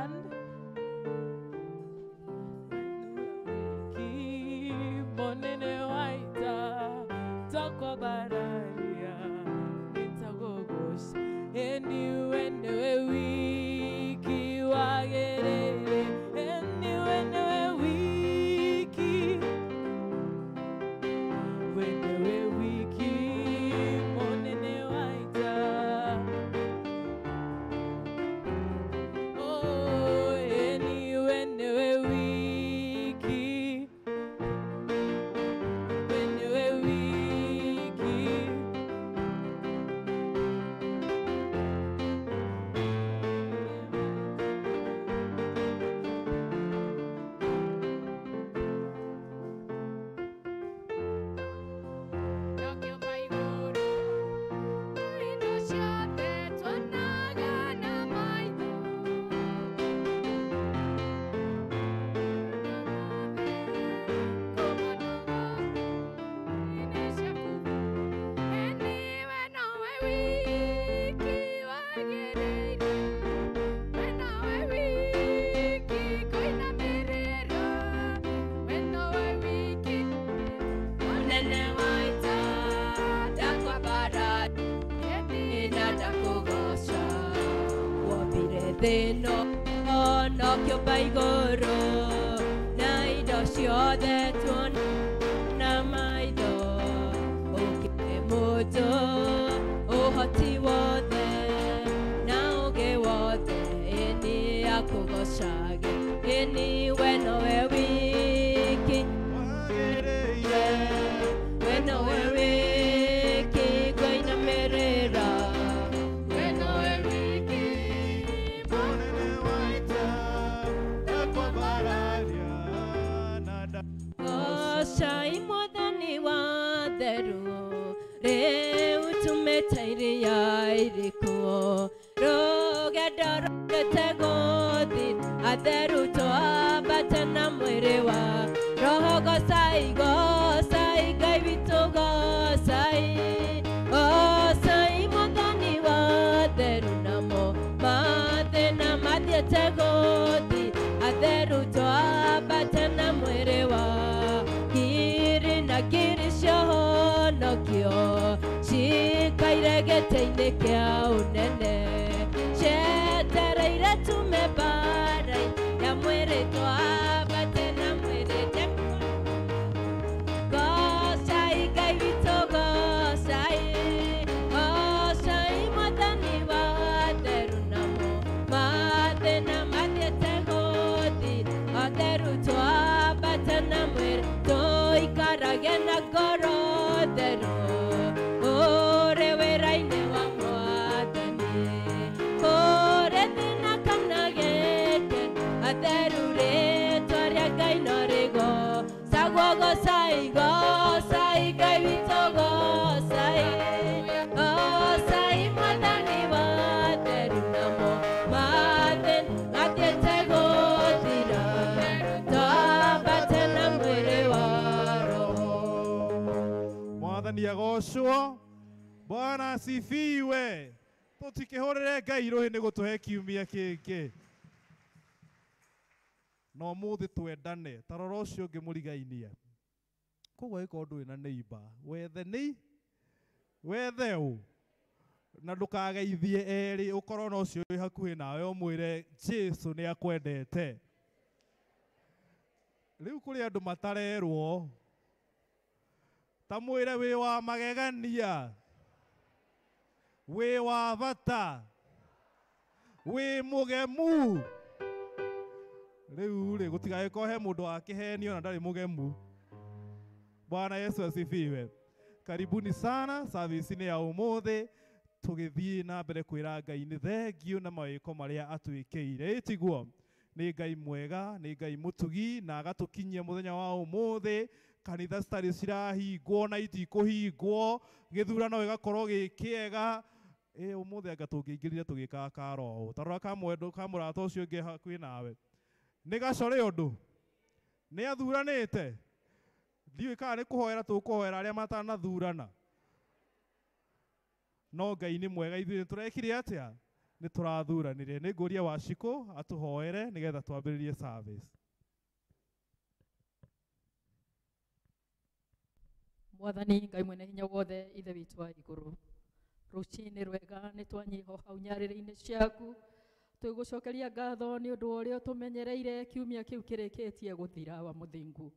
stand. Monene waita toko bararia nitagogos anywhere wiki wagerere anywhere wiki when wiki monene waita oh anywhere wiki no kyo baigoro nai do shio de tuon na mai do o ke moto o hati wo de na o ge wo de eni akugo shage eni weno e wiki weno e wiki koina merera Shai modani wa deru re utume tairi yairi ko roga daro tegodi aderu to abatana mwerewa roho go sai gai vito go sai oh sai modani wa deru namo madena madya tegodi aderu to abatana mwerewa Kiri shoho no kyo shikairege teine kia unene shetereire tume barai ya mwere toa bate na mwere teko gosai gai vito gosai gosai madani wa deru namo madena madye tegodi aderu toa bate na mwere Karagena goro deru ore weraine wa moadani ore dina kanagete aderu re toria gainorigo sagwogo sai gai vitogo sai sai madani wa deru namo maden adete godira to batena mwerewa Yagoshua Bwana asifiwe tutikihorere Ngai rohi ni gutuhe kiumia kingi no muthi twendane tarora ucio ngimurigainia koguo iko ndu ina neighbor wethe u na ndukageithie eri ukorwo no ucio wi hakuhi nawe umwire Jesu ni akwendete riu kuri andu matarerwo tamwire wi wa magegania wi wa bata wi mugemu riu ri gutigae kohe mundu akihenio na ndari mugemu Bwana Yesu asifiwe karibuni sana service ni ya umuthi tugithii na mbere kwira Ngai ni thengio na mawiko maria atwikire itiguo ni Ngai mwega ni Ngai mutugi na agatukinyia muthenya wa umuthi kanitha citari cirahingwo na itikuhingwo githurano igakorwo gikiega umuthi anga tungingirire tugika karo tarora kamurata ucio ngi hakuhi nawe ni gacore undu ni athuranite ndiwe kana ni kuhoera tukuhoera aria matanathurana no Ngai ni mwega ithuĩ turekire atia nĩ tũrathuranire. Nĩ ngũria Wachiko atũhoere nĩgetha twambĩrĩrie service. Mwathani Ngai mwene hinya wothe, ithe witũ wa igũrũ, rũcinĩ rwega nĩ twanyiho hau nyarĩrĩ-inĩ ciaku, twĩgũcokeria ngatho nĩ ũndũ wa ũrĩa ũtũmenyereire kiumia kĩu kĩrĩkĩtie gũthira wa mũthingu.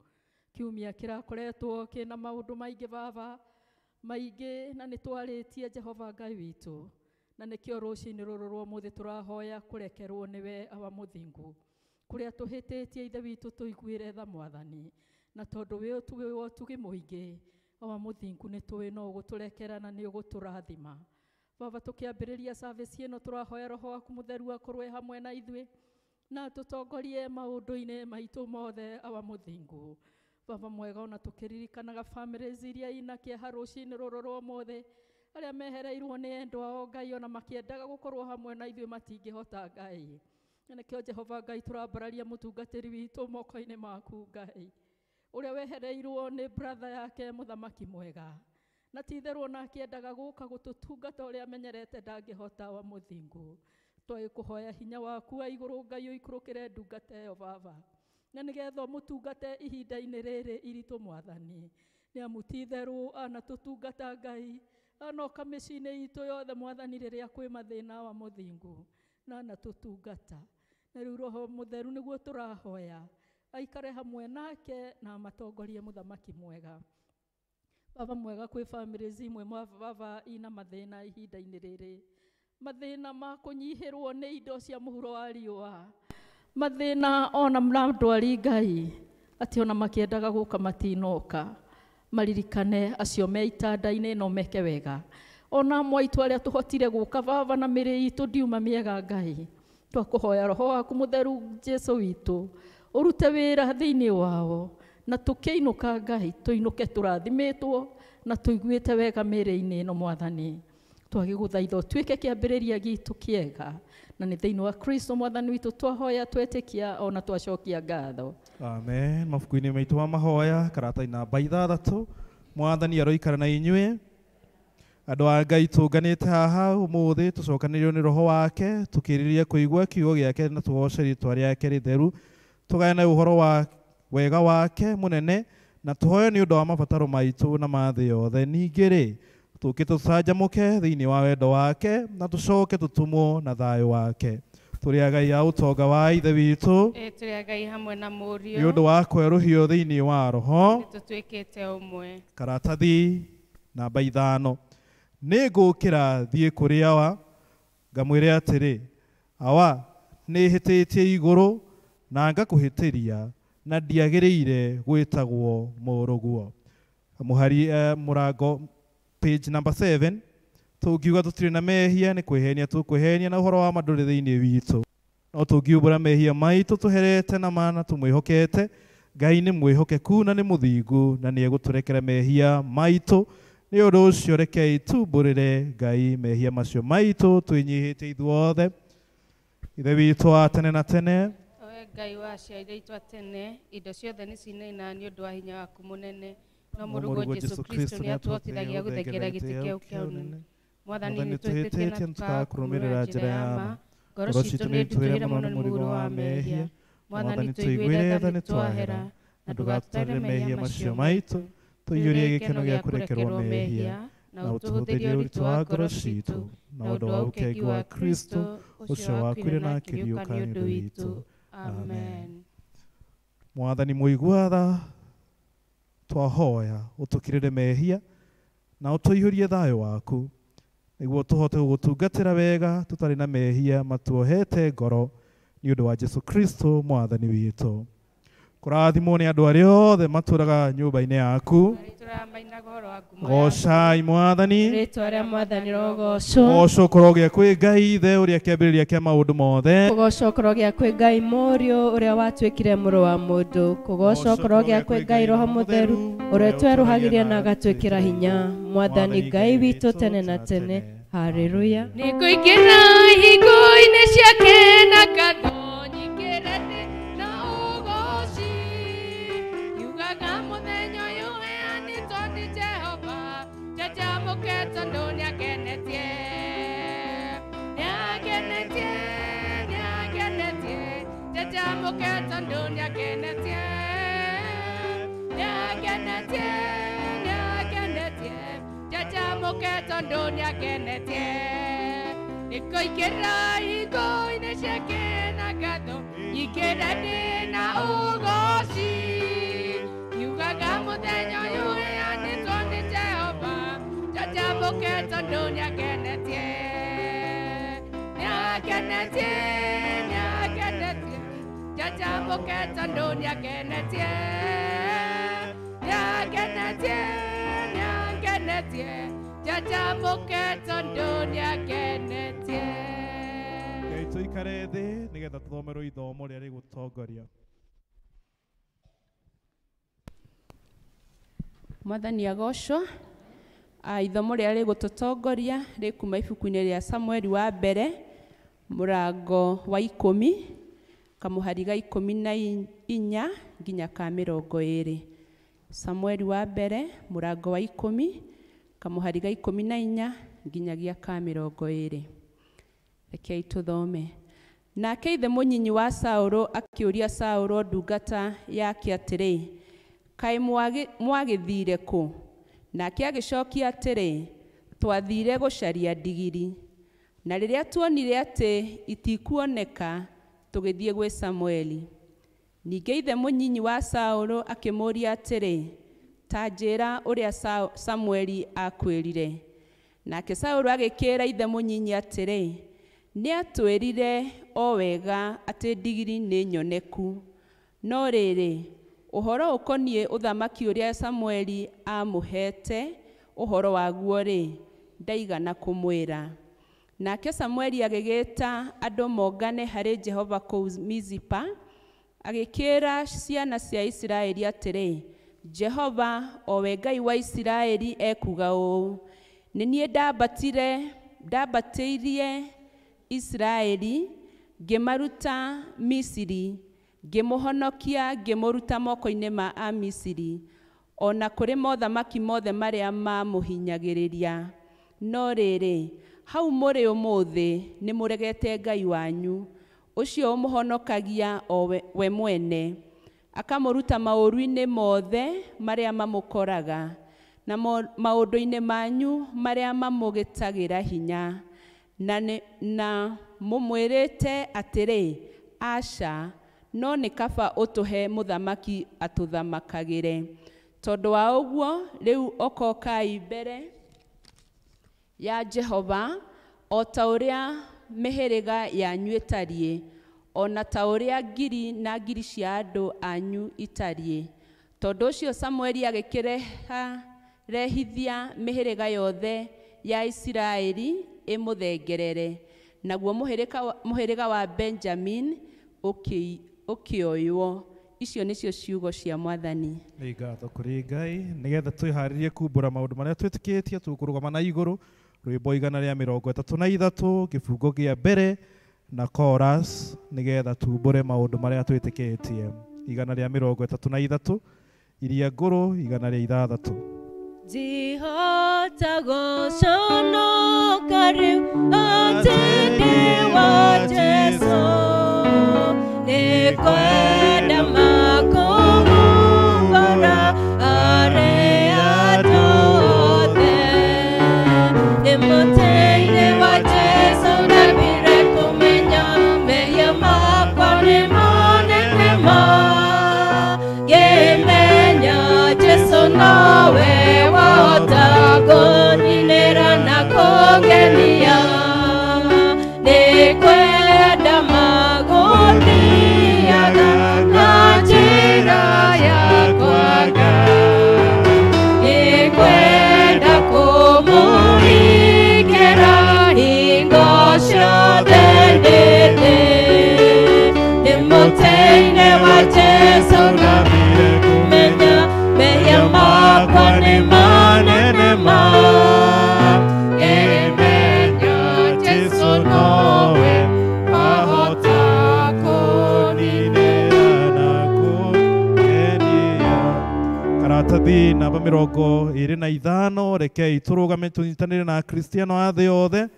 Kiumia kĩrakoretwo kĩna maũndũ maingĩ Baba, maingĩ na nĩ twarĩtie Jehova Ngai witũ, na nĩkĩo rũcinĩ rũrũ rwa ũmũthĩ tũrahoya kũrekerwo nĩwe wa mũthingu, kũrĩa tũhĩtĩtie ithe witũ tũiguĩre tha Mwathani, na tondũ wĩ ũtugi mũingĩ wa mũthingu nĩ tũĩ no ũgũtũrekera na nĩ ũgũtũrathima. Baba, tũkĩambĩrĩria service ĩno tũrahoya Roho waku mũtheru akorwo hamwe na ithuĩ na tũtongorie maũndũ-inĩ maitũ mothe wa mũthingu. Baba mwega, ona tũkĩririkanaga families iria ina kĩeha rũcinĩ rũrũ rwa ũmũthĩ, arĩa mehereirwo nĩ endwa ao Ngai, ona makĩendaga gũkorwo hamwe na ithuĩ matingĩhota Ngai. Na nĩkĩo Jehova Ngai tũrambararia mũtungatĩri witũ moko-inĩ maku Ngai, ũrĩa wehereirwo nĩ brother yake mũthamaki mwega, na titherwo ona akĩendaga gũka gũtũtungata ũrĩa amenyerete ndangĩhota wa mũthingu. Twagĩkũhoya hinya waku wa igũrũ Ngai ũikũrũkĩre ndungata ĩyo Baba, na nĩgetha mũtungate ihinda-inĩ rĩrĩ iritũ Mwathani, nĩ amu titherũ anatũtungata Ngai, anoka mĩciĩ-inĩ itũ yothe Mwathani rĩrĩa kwĩ mathĩna wa mũthingu, na anatũtungata. Na rĩu Roho mũtheru nĩguo tũrahoya aikare hamwe nake na amatongorie mũthamaki mwega. Baba mwega, kwĩ families imwe Baba ina mathĩna ihinda-inĩ rĩrĩ, mathĩna ma kũnyihĩrwo nĩ indo cia mũhuro wa riũa, mathĩna ona ndwari Ngai, atĩ ona makĩendaga gũka matinoka. Maririkane acio me itanda-inĩ no meke wega, ona amwe aitũ arĩa tũhotire gũka Baba na mĩrĩ itũ ndiuma mĩega Ngai, twakũhoya Roho waku mũtheru Jesu witũ ũrute wĩra thĩinĩ wao, na tũkĩinũka Ngai tũinũke tũrathimĩtwo na tũiguĩte wega mĩrĩ-inĩ ĩno Mwathani. Twagĩgũthaitha ũtuĩke kĩambĩrĩria gitũ kĩega, na nĩ thĩinĩ wa Kristo Mwathani witũ twahoya twetĩkia ona twacokia ngatho. Amen. Mabuku-inĩ maitũ ma mahoya karata-inĩ namba 6, Mwathani aroikara na inyuĩ. Andũ a Ngai tũnganĩte haha ũmũthĩ tũcokanĩrĩrio nĩ Roho wake, tũkĩrĩrĩria kũigua kiugo gĩake na tũgoce rĩĩtwa rĩake rĩtheru, tũgayane ũhoro wa wega wake mũnene, na tũhoe nĩ ũndũ wa mabataro maitũ na mathĩ yothe. Ningĩ-rĩ, tũke tũcanjamũke thĩinĩ wa wendo wake na tũcoke tũtumwo na thayũ wake. Tũrĩ Ngai a ũtonga wa ithe witũ, tũrĩ Ngai hamwe na mũriũ, nĩ ũndũ wa kwerũhio thĩinĩ wa Roho. tũtuĩkĩte ũmwe. Karatathi namba 5. Nĩ ngũkĩra thiĩ kũrĩ Awa ngamwĩre atĩrĩ, Awa nĩ hĩtĩtie igũrũ na ngakũhĩtĩria, na ndiagĩrĩire gwĩtagwo mũrũguo. Mũhari mũrango page number 7. Tũngiuga tũtirĩ na mehia nĩ kwĩhenia tũkwĩhenia na ũhoro wa mandũrĩ thĩinĩ witũ. No tũngiumbũra mehia maitũ tũherete na mana tũmwĩhokete, Ngai nĩ mwĩhokeku na nĩ mũthingu na nĩ egũtũrekera mehia maitũ. Nĩ ũndũ ũcio rekei tumbũrĩre Ngai mehia macio maitũ twĩnyihĩte ithuothe. Ithe witũ wa tene na tene, Ngai wa aciari aitũ a tene, indo ciothe nĩ cinaina nĩ ũndũ wa hinya waku mũnene. No mũrũguo Jesu Kristo nĩ atũhotithagia gũthengerera gĩtĩ kĩu kĩa ũnene. Mwathani nĩ twĩtĩtie na tũkakũrũmĩrĩra njĩra ya ma. Ngoro citũ nĩ ndutĩire mũno nĩ mũrigo wa mehia. Mwathani tũiguĩre tha nĩ twahera, na ndũgatũtarĩre mehia macio maitũ. Tũiyũrie gĩkeno gĩa kũrekerwo mehia, na ũtũhũthĩrie ũritũ wa ngoro citũ, na ũndũ wa ũkengi wa Kristo ũcio wakuire na akĩriũka nĩ ũndũ witũ. Amen. Mwathani mũigua tha, twahoya ũtũkirĩre mehia na ũtũiyũrie thayũ waku, nĩguo tũhote gũgũtungatĩra wega tũtarĩ na mehia matuohete ngoro, nĩ ũndũ wa Jesu Kristo Mwathani witũ. Kũrathimwo nĩ andũ arĩa othe matũũraga nyũmba-inĩ yaku. Gocai Mwathani. Rĩĩtwa rĩa Mwathani rogocwo. Gocwo korwo gĩa kwĩ Ngai ithe ũrĩa kĩambĩrĩria kĩa maũndũ mothe. Kũgocwo korwo gĩa kwĩ Ngai Mũriũ ũrĩa watuĩkire mũrũ wa mũndũ. Kũgocwo korwo gĩa kwĩ Ngai Roho Mũtheru ũrĩa twerũhagĩria na agatwĩkĩra hinya. Mwathani Ngai witũ tene na tene. Haleluya. Nĩngũingĩra hingo-inĩ ciake na ngatho nyingĩre na ũgooci. Yugaga mũthenya ũyũ heanĩtwo nĩ Jehova, njanjamũke tondũ nĩakenetie. Nĩakenetie Jajamoke tondu nyakenetie. Nyakenetie. Nyakenetie. Jajamoke tondu nyakenetie. Nikoikera ikoine shekena gato. Ikerane na ugoshi. Yugaga mutenyo yue anitoni Jehovah. Jajamoke tondu nyakenetie. Nyakenetie. Nyakenetie. Jajamoke tondu nyakenetie. Nyakenetie. Nyakenetie. Jajamoke tondu nyakenetie. Tuikare thĩ nĩgetha tũthomerwo ithomo rĩrĩa rĩgũtongoria. Mwathani agocwo. Ithomo rĩrĩa rĩgũtũtongoria rĩkuma ibuku-inĩ rĩa Samueli wa mbere mũrango wa 10 kamuhari ga 14 nginya ka 20. Samueli wa mbere mũrango wa 10 kamuhari ga 14 nginyagia ka 20. Rekei tuthome. Nake ithe mũnyinyi wa Saũlũ akĩũria Saũlũ ndungata yake atĩrĩ, kaĩ mwagĩthire kũ? Nake agĩcokia atĩrĩ, twathire gũcaria ndigiri. Na rĩrĩa tuonire atĩ itikuoneka, tũgĩthiĩ gwĩ Samueli. Ningĩ ithe mũnyinyi wa Saũlũ akĩmũũria atĩrĩ, ta njĩra ũrĩa Samueli akwĩrire. Nake Saũlũ agĩkĩĩra ithe mũnyinyi atĩrĩ, nĩ atwĩrire o wega atĩ ndigiri nĩ nyoneku. No rĩrĩ, ũhoro ũkoniĩ ũthamaki ũrĩa Samueli amũhete ũhoro waguo-rĩ, ndaigana kũmwĩra. Nake Samueli agĩgĩta andũ mongane harĩ Jehova kũu Mizipa, agĩkĩĩra ciana cia Isiraeli atĩrĩ, Jehova, o we Ngai wa Isiraeli, ekuga ũũ, nĩ niĩ ndambatĩirie Isiraeli, ngĩmaruta Misiri, ngĩmũhonokia, ngĩmũruta moko-inĩ ma Amisiri, ona kũrĩ mothamaki mothe marĩa mamũhinyagĩrĩria. No rĩrĩ, hau mũrĩ ũmũthĩ nĩ mũregete Ngai wanyu, ũcio ũmũhonokagia o we mwene, akamũruta maũru-inĩ mothe marĩa mamũkoraga, na maũndũ-inĩ manyu marĩa mamũgĩtagĩra hinya. Na mũmwĩrĩte atĩrĩ, aca, no nĩ kaba ũtũhe mũthamaki atũthamakagĩre. Tondũ wa ũguo, rĩu okokai mbere ya Jehova, o ta ũrĩa mĩhĩrĩga yanyu ĩtariĩ, ona ta ũrĩa ngiri na ngiri cia andũ anyu itariĩ. Tondũ ũcio Samueli agĩkĩrehithia mĩhĩrĩga yothe ya Isiraeli ĩmũthengerere. Naguo mũhĩrĩga wa Benjamin ũkĩoywo. Icio nĩcio ciugo cia Mwathani. Nĩ ngatho kũrĩ Ngai, nĩgetha twĩharĩrie kumbũra maũndũ marĩa twĩtĩkĩtie, tũkũrũgama na igũrũ rwĩmbo 133 kĩbungo gĩa mbere na chorus, nĩgetha tumbũre maũndũ marĩa twĩtĩkĩtie. 133 iria ngũrũ 106. Jihota gũconoka rĩu atĩ nĩ wa Jesũ, nĩ kwenda makũgũngora arĩa othe. Nĩ mũtĩ-inĩ wa Jesũ ndambire kũmenya mehia makwa nĩ manene ma. Ngĩmenya Jesũ nowe wahota kũninĩra na kũngenia. Nĩ kwenda magũthiaga na njĩra yakwa Ngai. Nĩ kwenda kũmũringĩra hingo ciothe ndĩndĩ. Nĩ mũtĩ-inĩ wa Jesũ ndambire kũmenya mehia makwa nĩ manene ma. Ngĩmenya Jesũ nowe wahota kũninĩra na kũngenia. Karatathi namba 25, rekei tũrũgame tũnyitanĩre na Akristiano a thĩ yothe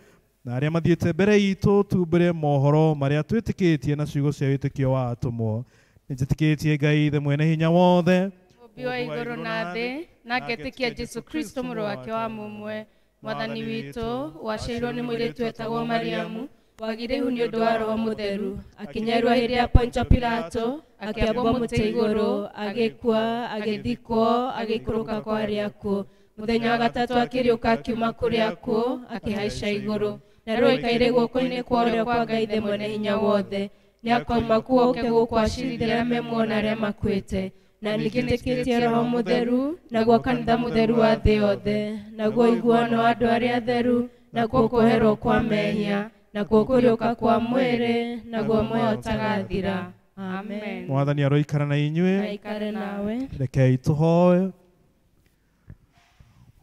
na arĩa mathiĩte mbere itũ tumbũre mohoro marĩa twĩtĩkĩtie na ciugo cia wĩtĩkio wa atũmwo. Nĩnjĩtĩkĩtie Ngai Ithe mwene hinya wothe, Mũmbi wa igũrũ na thĩ, na ngetĩkia Jesu Kristo mũrũ wake wa mũmwe, Mwathani witũ, waciarĩirwo nĩ mũirĩtu wetagwo Mariamu, wagire ihu nĩ ũndũ wa Roho Mũtheru, akinyerwo hĩndĩ ya Poncio Pilato, akĩambwo mũtĩ igũrũ, agĩkua, agĩthikwo, agĩikũrũka kwa arĩa akuũ. Mũthenya wa gatatũ akĩriũka akiuma kũrĩ akuũ, akĩhaica igũrũ. Na rĩu aikaire guoko-inĩ kwa ũrĩo kwa Ngai Ithe mwene hinya wothe. Nĩ akoima kuo oke gũkwacirithia arĩa memuona arĩa makuĩte. Na ningĩ nĩtĩkĩtie Roho Mũtheru, naguo kanitha mũtheru wa thĩ yothe, naguo iguano wa andũ arĩa atheru, naguo kũherwo kwa mehia, naguo kũriũka kwa mwĩrĩ, naguo muoyo ũtagathira. Amen. Mwathani aroikara na inyuĩ. Na aikare nawe. Rekei tũhoe.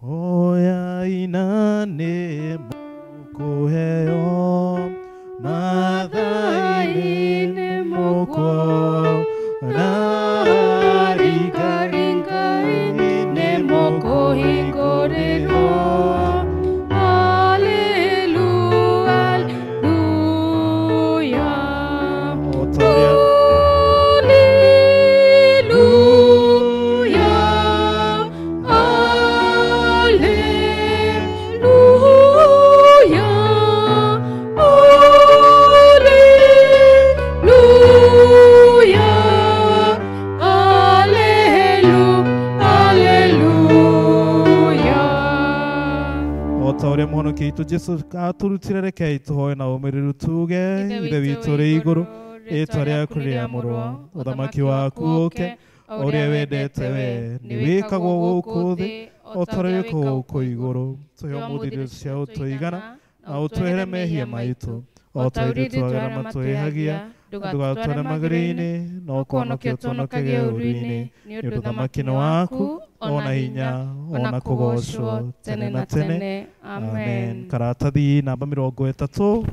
Oya ina nĩ mũkũheo, mathai nĩ mũkwo, na ringaringai nĩ mũkũhingũrĩrwo. Hallelujah, hallelujah. Mũhonokia witũ Jesu aturutire, rekei tũhoe na ũmĩrĩru tuge. Ithe witũ ũrĩ igũrũ, rĩĩtwa rĩaku rĩamũrwo, ũthamaki waku ũũke, ũrĩa wendete we nĩ wĩkagwo gũkũ thĩ o ta ũrĩa wĩkagwo gũkũ igũrũ. Tũhe ũmũthĩ irio cia ũtũigana, na ũtwehere mehia maitũ o ta ithuĩ twagĩra matwĩhagia, ndũgatware magerio-inĩ, no ũkũhonokie ũtũhonokagie ũũru-inĩ, nĩ ũndũ ũthamaki nĩ waku, ona hinya, ona kũgocwo tene na tene. Amen. Karatathi namba 30.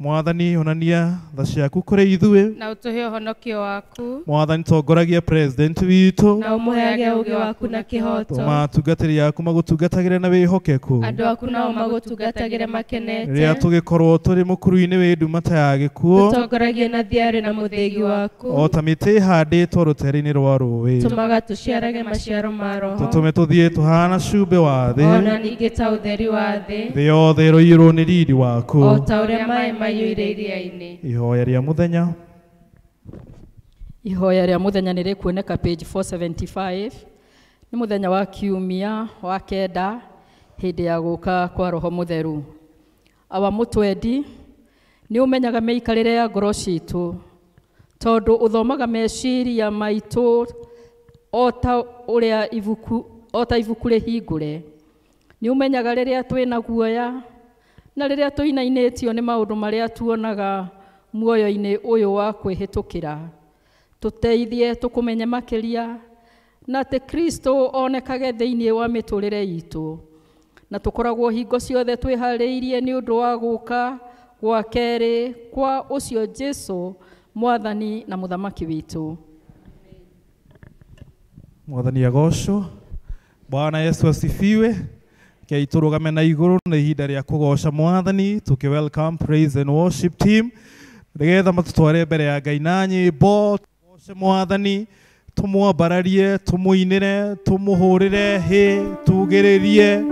Mwathani onania tha ciaku kũrĩ ithuĩ, na ũtũhe ũhonokio waku. Mwathani tongoragia president witũ, na ũmũheage ũũgĩ waku na kĩhoto. Tũma atungatĩri aku magũtungatagĩre na wĩhokeku, andũ aku nao magũtungatagĩre makenete. Rĩrĩa tũgĩkorwo tũrĩ mũkuru-inĩ wĩ ndumata ya gĩkuũ, tũtongoragie na thiarĩ na mũthĩgi waku. O ta mĩtĩ ĩhandĩtwo rũtere-inĩ rwa rũĩ, tũmaga tũciarage maciaro ma Roho. Tũtũme tũthiĩ tũhana cumbĩ wa thĩ, ona ningĩ ta ũtheri wa thĩ. Thĩ yothe ĩroiyũrwo nĩ riri waku, o ta ũrĩa maĩ maiyũire iria-inĩ. Ihoya rĩa mũthenya. Ihoya rĩa mũthenya nĩ rĩkuoneka page 475. Nĩ mũthenya wa kiumia wa kenda hĩndĩ ya gũka kwa Roho Mũtheru. Awa mũtwendi nĩ ũmenyaga mĩikarĩre ya ngoro citũ, tondũ ũthomaga meciria maitũ o ta ibuku rĩhingũre. Nĩ ũmenyaga rĩrĩa twĩna guoya na rĩrĩa tũinainĩtio nĩ maũndũ marĩa tuonaga muoyo-inĩ ũyũ wa kwĩhĩtũkĩra. Tũteithie tũkũmenye makĩria na atĩ Kristo onekage thĩinĩ wa mĩtũrĩre itũ, na tũkoragwo hingo ciothe twĩharĩirie nĩ ũndũ wa gũka gwa kerĩ kwa ũcio Jesu Mwathani na Mũthamaki witũ. Mwathani agocwo. Bwana Yesu asifiwe. Kei tũrũgame na igũrũ na ihinda rĩa kũgoca Mwathani, tũkĩ welcome praise and worship team, nĩgetha matũtware mbere ya Ngai na nyĩmbo, tũgoce Mwathani, tũmwambararie, tũmũinĩre, tũmũhũrĩre hĩ, tugĩrĩrie.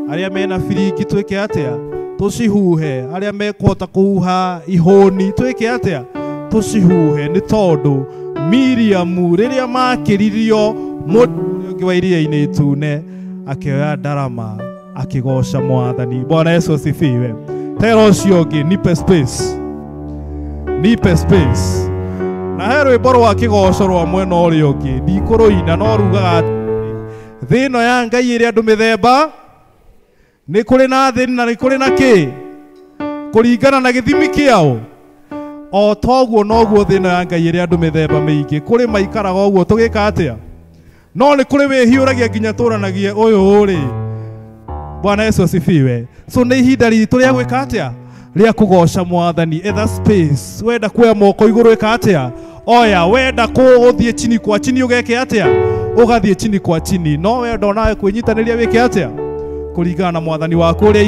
Arĩa mena biringi twĩke atĩa? Tũcihuhe. Arĩa mekũhota kũhuha ihũni twĩke atĩa? Tũcihuhe, nĩ tondũ Miriamu rĩrĩa makĩririo mũndũ ũrĩa ũngĩ wa iria-inĩ itune akĩoya ndarama akĩgoca Mwathani. Bwana Yesu asifiwe. Tera ũcio ũngĩ, nipe space, nipe space. Na he rwĩmbo rwa kĩgoco rwa mwena ũrĩa ũngĩ, ndikũrũina no rugaga thĩ ĩno ya Ngai ĩrĩ andũ mĩthemba, nĩ kũrĩ na thĩ na nĩ kũrĩ na kĩ, kũringana na gĩthimi kĩao. O toguo noguo thĩ ĩno ya Ngai ĩrĩ andũ mĩthemba mĩingĩ, kũrĩ maikaraga ũguo tũgĩka atĩa? No nĩ kũrĩ wĩhiũragia nginya tũranagia ũyũ ũrĩ. Bwana Yesu asifiwe. So nĩ ihinda ritũ rĩa gwĩka atĩa? Rĩa kũgoca Mwathani. Etha space. Wenda kuoya moko igũrũ ĩka atĩa? Oya, wenda gũthiĩ chini kwa chini ũgeke atĩa? Ũgathiĩ chini kwa chini. No wenda onawe kwĩnyitanĩria wĩke atĩa? Kũringana na Mwathani waku ũrĩa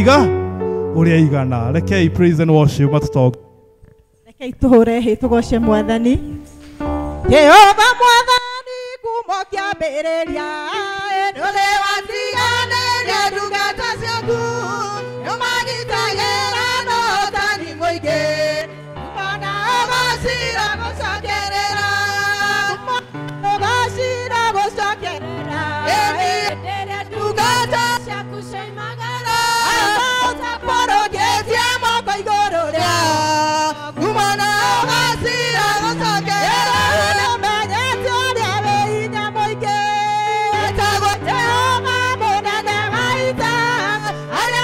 uria igana. Rekei praise and worship matutonga. Rekei tuhure hi tugoce Mwathani. Jehova Mwathani kuuma kĩambĩrĩria ndũrĩ watiganĩria ndungata ciaku nĩũmagitagĩra na ũtani mũingĩ kumana ũgacira gũcokerera ũgacira gũcokerera rĩrĩa ndungata ciaku cioimagara ũtaporogĩtie moko igũrũ rĩa kumana ũgacira gũcokerera I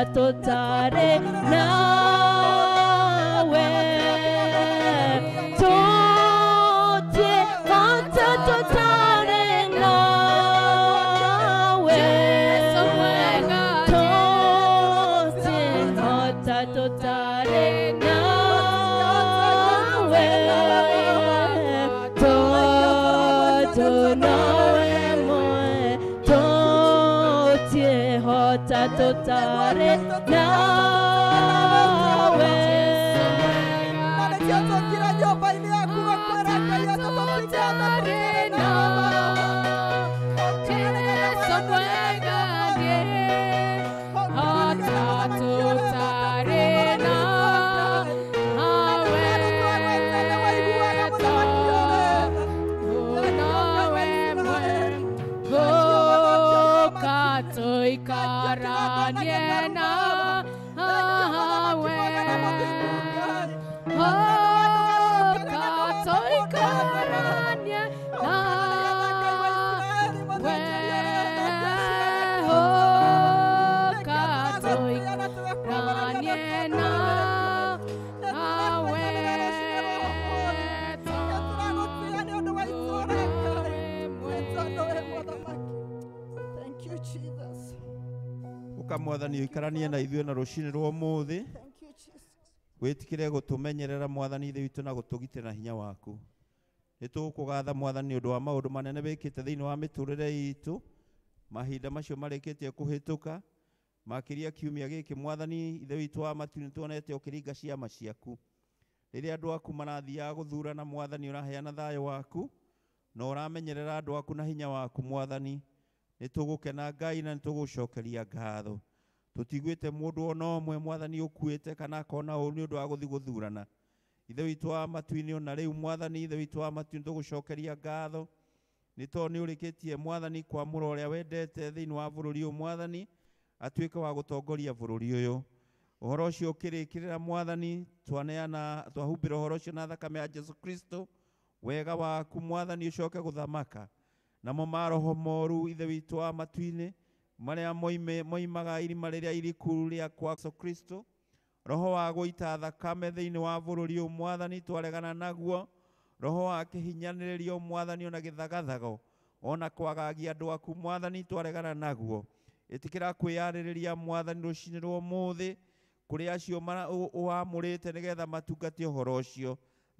tutare nawe tutie hata tutare nawe tutie hata tutare nawe toto nawe moe tutie hata tutare nawe Mwathani uikaranie na ithuĩ na rũcinĩ rwa ũmũthĩ wĩtikĩre gũtũmenyerera Mwathani ithe witũ na gũtũgitĩra na hinya waku. Nĩtũgũkũgatha Mwathani ũndũ wa maũndũ manene wĩkĩte thĩinĩ wa mĩtũrĩre itũ, mahinda macio marĩkĩtie kũhĩtũka, makĩria kiumia gĩkĩ Mwathani ithe witũ wa matu nĩtuonete ũkĩringa ciama ciaku. Rĩrĩa andũ aku marathiaga gũthurana Mwathani ũraheana thayũ waku na ũramenyerera andũ aku na hinya waku Mwathani. Nĩtũgũkena Ngai na nĩtũgũcokeria ngatho. Tũtigwĩte mũndũ ona ũmwe Mwathani ũkuĩte kana akona ũũru nĩ ũndũ wa gũthiĩ gũthurana. Ithe witũ wa matu-inĩ ona rĩu Mwathani ithe witũ wa matu nĩtũgũcokeria ngatho nĩ tondũ nĩũrĩkĩtie Mwathani kwamũra ũrĩa wendete thĩinĩ wa bũrũri ũyũ Mwathani atuĩke wa gũtongoria bũrũri ũyũ. Ũhoro ũcio ũkĩrĩkĩrĩra Mwathani twahumbĩra ũhoro ũcio na thakame ya Jesu Kristo, wega waku Mwathani ũcoke gũthamaka. Namo maroho moru ithe witũ wa matu-inĩ marĩa moimaga irima rĩrĩa iriku rĩa kwa Jesu Kristo, roho wa gũita thakame thĩinĩ wa bũrũri ũyũ Mwathani twaregana naguo, roho wa kĩhinyanĩrĩrio Mwathani ona gĩthagathago ona kwagagia andũ aku Mwathani twaregana naguo. Ĩtĩkĩra kwĩyarĩrĩria Mwathani rũcinĩ rwa ũmũthĩ kũrĩ acio wamũrĩte nĩgetha matungate ũhoro ũcio.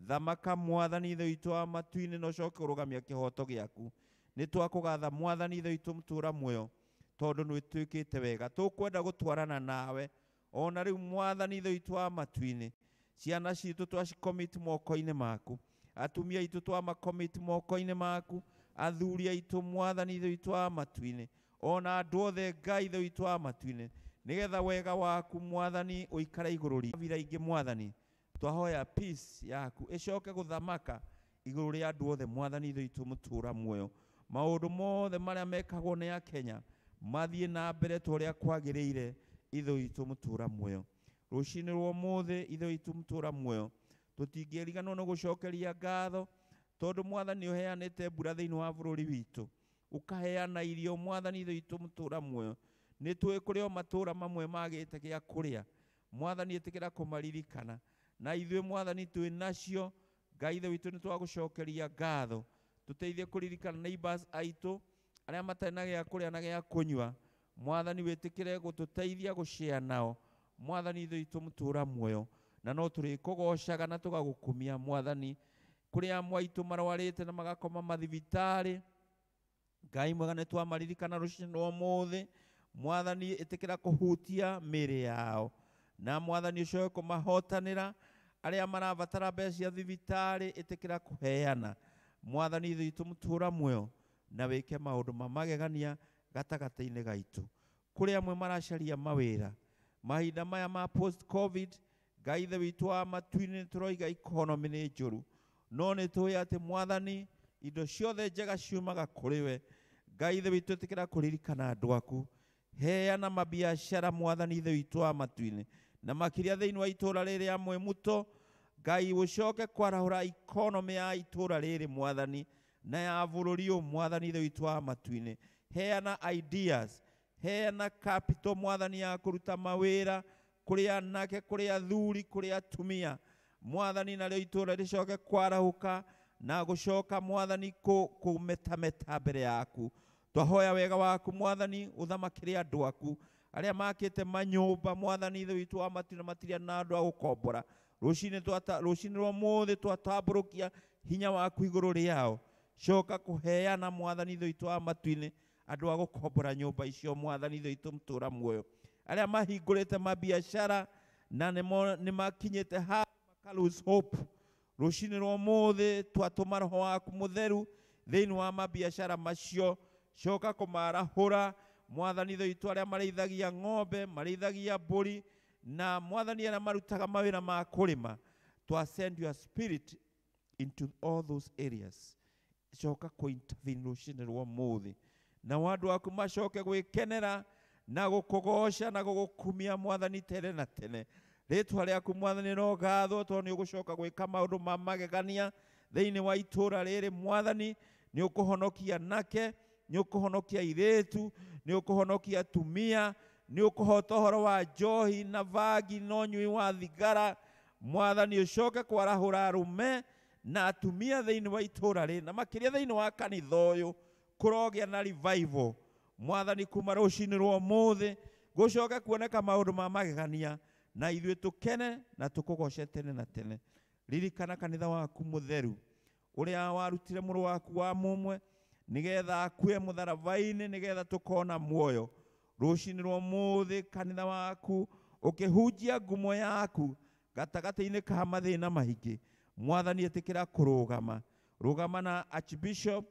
Thamaka Mwathani ithe witũ wa matu-inĩ na ũcoke ũrũgamia kĩhoto gĩaku. Nĩtwakũgatha Mwathani ithe witũ mũtũũra muoyo tondũ nĩwĩtwĩkĩte wega. Tũkwenda gũtwarana nawe ona rĩu Mwathani ithe witũ wa matu-inĩ. Ciana citũ twacikomiti moko-inĩ maku, atumia aitũ twamakomiti moko-inĩ maku, athuri aitũ Mwathani ithe witũ wa matu-inĩ, ona andũ othe Ngai ithe witũ wa matu-inĩ, nĩgetha wega waku Mwathani ũikare igũrũ riitũ. Vira ingĩ Mwathani twahoya peace yaku ĩcoke gũthamaka igũrũ rĩa andũ othe Mwathani ithe witũ mũtũũra muoyo. Maũndũ mothe marĩa mekagwo nĩ Akenya mathiĩ na mbere ta ũrĩa kwagĩrĩire ithe witũ mũtũũra muoyo. Rũcinĩ rwa ũmũthĩ ithe witũ mũtũũra muoyo tũtingĩriganĩrwo nĩ gũcokeria ngatho tondũ Mwathani ũheanĩte mbura thĩinĩ wa bũrũri witũ, ũkaheana irio Mwathani ithe witũ mũtũũra muoyo. Nĩtũĩ kũrĩ o matũũra mamwe magĩte gĩa kũrĩa Mwathani ĩtĩkĩra kũmaririkana na ithuĩ Mwathani twĩ nacio. Ngai ithe witũ nĩtwagũcokeria ngatho, tũteithie kũririkana neighbors aitũ arĩa matarĩ na gĩa kũrĩa na gĩa kũnyua. Mwathani wĩtĩkĩre gũtũteithia gũshare nao Mwathani ithe witũ mũtũũra muoyo, na no tũrĩkũgocaga na tũgagũkumia Mwathani. Kũrĩ amwe aitũ marwarĩte na magakoma mathibitarĩ, Ngai mwega nĩtwamaririkana rũcinĩ rwa ũmũthĩ. Mwathani ĩtĩkĩra kũhutia mĩĩrĩ yao na Mwathani ũcoke kũmahotanĩra. Arĩa marabatara mbeca cia thibitarĩ ĩtĩkĩra kũheana Mwathani ithe witũ mũtũũra muoyo, na wĩke maũndũ magegania gatagatĩ-inĩ gaitũ. Kũrĩ amwe maracaria mawĩra mahinda maya ma post covid, Ngai ithe witũ wa matu-inĩ tũroiga economy nĩ njũru, no nĩtũĩ atĩ Mwathani indo ciothe njega ciumaga kũrĩ we. Ngai ithe witũ ĩtĩkĩra kũririkana andũ aku, heana mabiacara Mwathani ithe witũ wa matu-inĩ, na makĩria thĩinĩ wa itũũra rĩrĩ amwe muto. Ngai ũcoke kwarahũra economy ya itũũra rĩrĩ Mwathani na ya bũrũri ũyũ Mwathani ithe witũ wa matu-inĩ. Heana ideas, heana capital mwathani ya kuruta mawira kuri anake kuri athuri kuri atumia mwathani na rĩo itũũra rĩcoke kwarahuka na gũcoka mwathani kũmetameta mbere yaku. Twahoya wega waku mwathani ũthamakĩre andũ aku arĩa makĩte manyũmba mwathani ithe witũ wa matũũra matirĩ na andũ a gũkombora. Rũcinĩ rwa ũmũthĩ twatambũrũkia hinya waku igũrũ rĩao. Coka kũheana mwathani ithe witũ wa matu-inĩ andũ a gũkombora nyũmba icio mwathani ithe witũ mũtũũra muoyo. Arĩa mahingũrĩte mabiacara na nĩ makinyĩte ha makalose hope. Rũcinĩ rwa ũmũthĩ twatũma Roho waku mũtheru thĩinĩ wa mabiacara macio. Coka kũmarahũra mwathani ithe witũ arĩa marĩithagia ng'ombe marĩithagia mbũri na mwathani arĩa marutaga mawĩra ma kũrĩma. Send your spirit into all those areas. Coka kũ-intervene rũcinĩ rwa ũmũthĩ na andũ aku macoke gwĩkenera na gũkũgoca na gũgũkumia mwathani tene na tene. Rĩtwa rĩaku mwathani no gathwo tondũ nĩ ũgũcoka gwĩka maũndũ ma magegania thĩinĩ wa itũũra rĩrĩ mwathani. Nĩ ũkũhonokia nake, nĩ ũkũhonokia airĩtu, nĩ ũkũhonokia atumia, nĩ ũkũhota ũhoro wa njohi na vagi na ũnyui wa thigara mwathani. Ũcoke kwarahũra arũme na atumia thĩinĩ wa itũũra rĩrĩ na makĩria thĩinĩ wa kanitha ũyũ kũrogĩa na revival mwathani kuma rũcinĩ rwa ũmũthĩ gũcoke kuoneka maũndũ ma magegania na ithuĩ tũkene na tũkũgoce tene na tene. Ririkana kanitha waku mũtheru ũrĩa warutire mũrũ waku wa mũmwe nĩgetha akue mũtharaba-inĩ nĩgetha tũkona muoyo. Rũcinĩ rwa ũmũthĩ kanitha waku ũkĩhunjia ngumo yaku gatagatĩ-inĩ ka mathĩna maingĩ mwathani ĩtĩkĩra kũrũgama. Rũgama na Archbishop,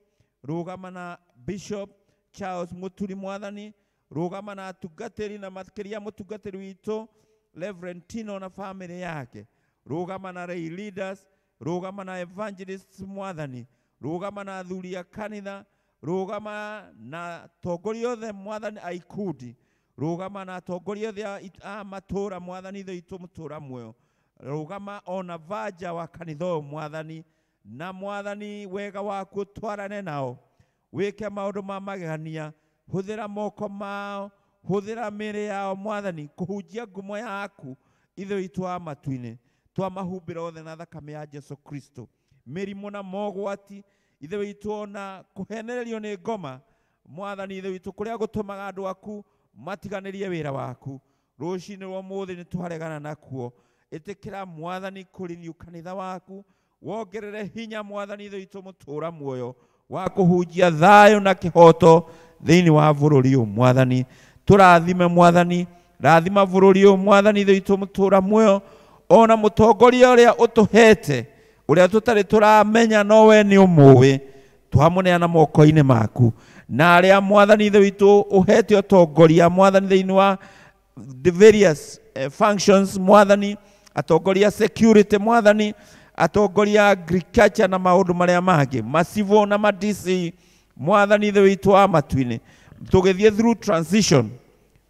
rũgama na Bishop Charles Muturi mwathani, rũgama na atungatĩri na makĩria mũtungatĩri witũ Reverend Tino na family yake, rũgama na lay leaders, rũgama na evangelists mwathani, rũgama na athuri a kanitha, rũgama na atongoria othe mwathani a ikundi, rũgama na atongoria othe a matũũra mwathani ithe witũ mũtũũra muoyo, rũgama ona vanja wa kanitha ũyũ mwathani. Na mwathani wega waku twarane nao wĩke maũndũ ma magegania. Hũthĩra moko mao, hũthĩra mĩĩrĩ yao mwathani kũhunjia ngumo yaku ithe witũ wa matu-inĩ. Twamahumbĩra othe na thakame ya Jesu Kristo. Mĩrimũ na mogwati ithe witũ ona kũhenererio nĩ ngoma mwathani ithe witũ kũrĩa gũtũmaga andũ aku matiganĩrie wĩra waku. Rũcinĩ rwa ũmũthĩ nĩ twaregana nakuo. Ĩtĩkĩra mwathani kũrenew kanitha waku, wongerere hinya mwathani ithe witũ mũtũũra muoyo wa kũhunjia thayũ na kĩhoto thĩinĩ wa bũrũri ũyũ mwathani. Tũrathime mwathani, rathima bũrũri ũyũ mwathani ithe witũ mũtũũra muoyo. Ona mũtongoria ũrĩa ũtũhete ũrĩa tũtarĩ tũramenya no we nĩ ũmũĩ, twamũneana moko-inĩ maku. Na arĩa mwathani ithe witũ ũhete ũtongoria mwathani thĩinĩ wa the various functions mwathani, atongoria security mwathani, atongoria agriculture na maũndũ marĩa mangĩ, masivo na madisi mwathani ithe witũ wa matu-inĩ. Tũgĩthiĩ through transition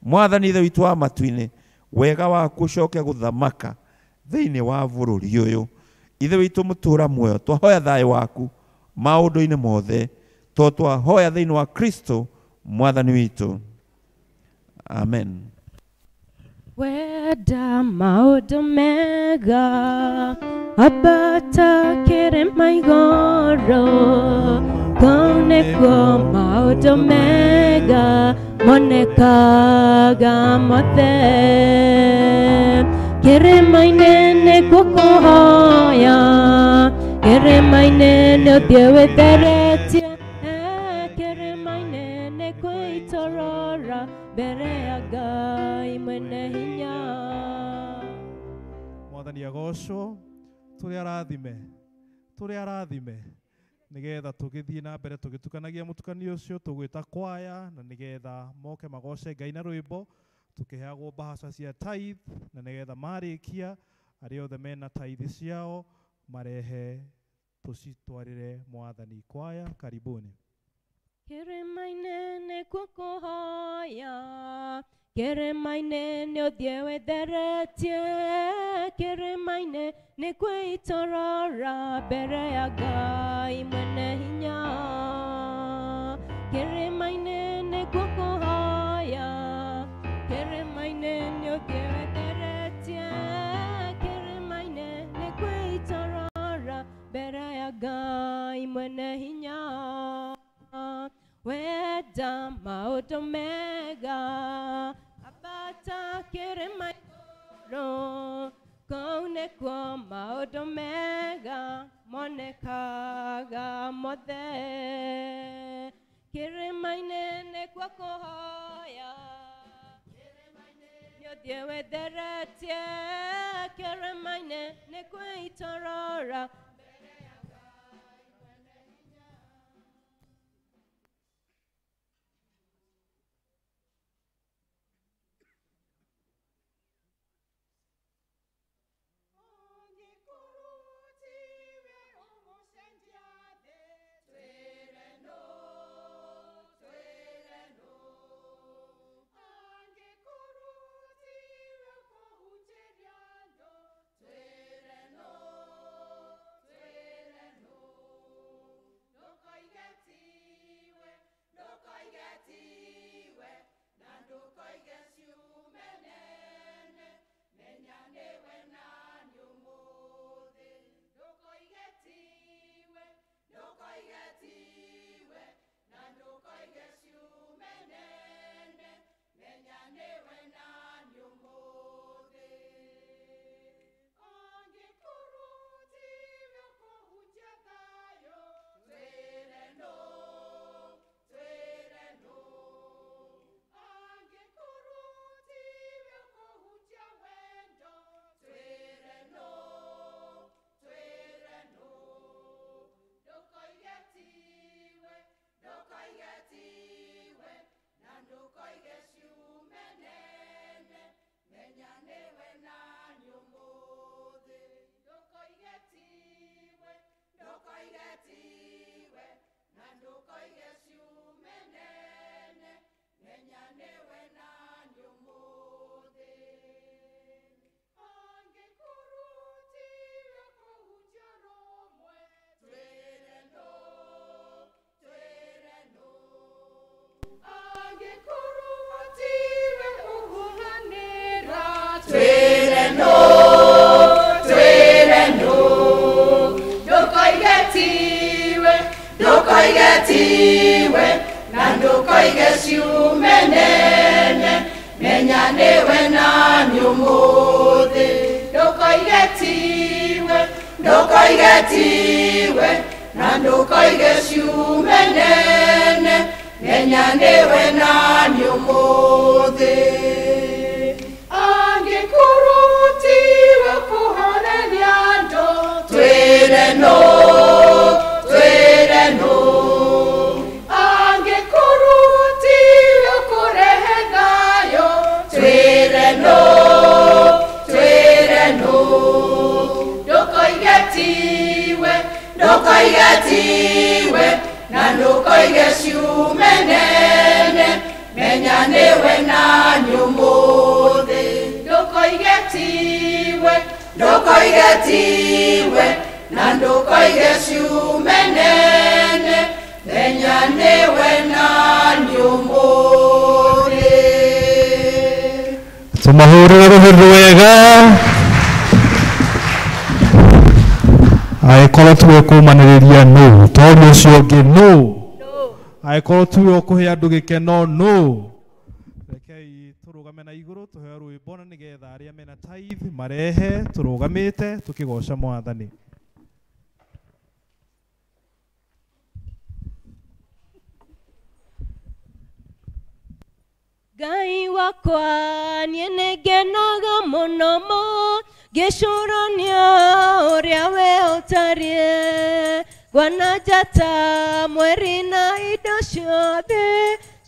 mwathani ithe witũ wa matu-inĩ, wega waku ũcoke gũthamaka thĩinĩ wa bũrũri ũyũ. Ithe witũ mũtũũra muoyo, twahoya thayũ waku maũndũ-inĩ mothe, tondũ twahoya thĩinĩ wa Kristo mwathani witũ. Amen. Wenda maũndũ mega abata kĩrĩma igũrũ, kũu nĩkuo maũndũ mega monekaga mothe. Kĩrĩma-inĩ nĩkuo kũhoya, kĩrĩma-inĩ nĩ ũthiĩ wĩtheretie, kĩrĩma-inĩ nĩkuo itorora mbere ya Ngai mwene hinya. Mwathani agocwo, tũrĩ arathime nĩgetha tũgĩthiĩ na mbere tũgĩtukanagia mũtukanio ũcio tũgwĩta kwaya na nĩgetha moke magoce Ngai na rwĩmbo tũkĩheagwo mbahaca cia tithe na nĩgetha marĩkia arĩa othe mena tithe ciao marehe tũcitwarĩre Mwathani. Kwaya, karibuni. Kĩrĩma-inĩ nĩkuo kũhoya, kĩrĩma-inĩ nĩ ũthiĩ wĩtheretie, kĩrĩma-inĩ nĩkuo itorora mbere ya Ngai mwene hinya. Kĩrĩma-inĩ nĩkuo kũhoya, mbere ya Ngai mwene hinya wenda maũndũ mega ambata kĩrĩma igũrũ kũu nĩkuo maũndũ mega monekaga mothe kĩrĩma-inĩ nĩkuo kũhoya nĩũthiĩ wĩtheretie kĩrĩma-inĩ nĩkuo itorora ndũkaigetiwe na ndũkaige ciumenene menya nĩwe nani ũmũthĩ ndũkaigetiwe na ndũkaige ciumenene menya nĩwe nani ũmũthĩ angĩkũrutiwe kũhoreria andũ twĩre no ndũkaigetiwe na ndũkaige ciumenene menya nĩwe nani ũmũthĩ ndũkaigetiwe na ndũkaige ciumenene menya nĩwe nani ũmũthĩ tumahũrĩre rũhĩ rwega angĩkorwo tuwe kũmanĩrĩria no tondũ ũcio ũngĩ no angĩkorwo tuwe ũkũhe andũ gĩkeno no rekei tũrũgame na igũrũ tũheo rwĩmbo na nĩgetha arĩa mena tithe marehe tũrũgamĩte tũkĩgoca Mwathani. Ngai wakwa niĩ nĩngenaga mũno ngĩcũrania ũrĩa we ũtariĩ ngwana njata mweri na indo ciothe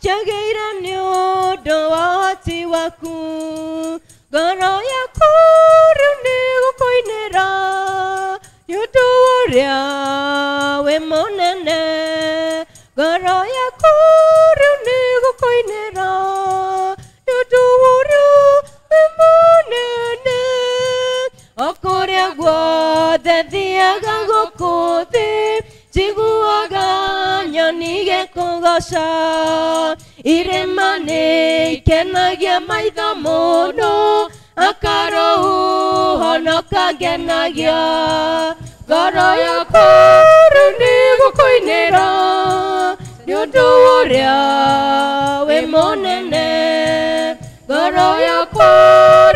ciagĩire nĩ ũndũ wa ũhoti waku ngoro yaku rĩu nĩ gũkũinĩra nĩ ũndũ ũrĩa wĩ mũnene ngoro yaku rĩu nĩ gũkũinĩra nĩ ũndũ ũrĩa wĩ mũnene okũrĩa guothe thiaga gũkũ thĩ njiguaga nyoni gĩkũgoca irĩma nĩ ikenagia maitho mũno akarohuho no kangenagia ngoro yakwa rĩu nĩgũkũinĩra nĩ ũndũ wa ũrĩa wĩ mũnene. Ngoro yakwa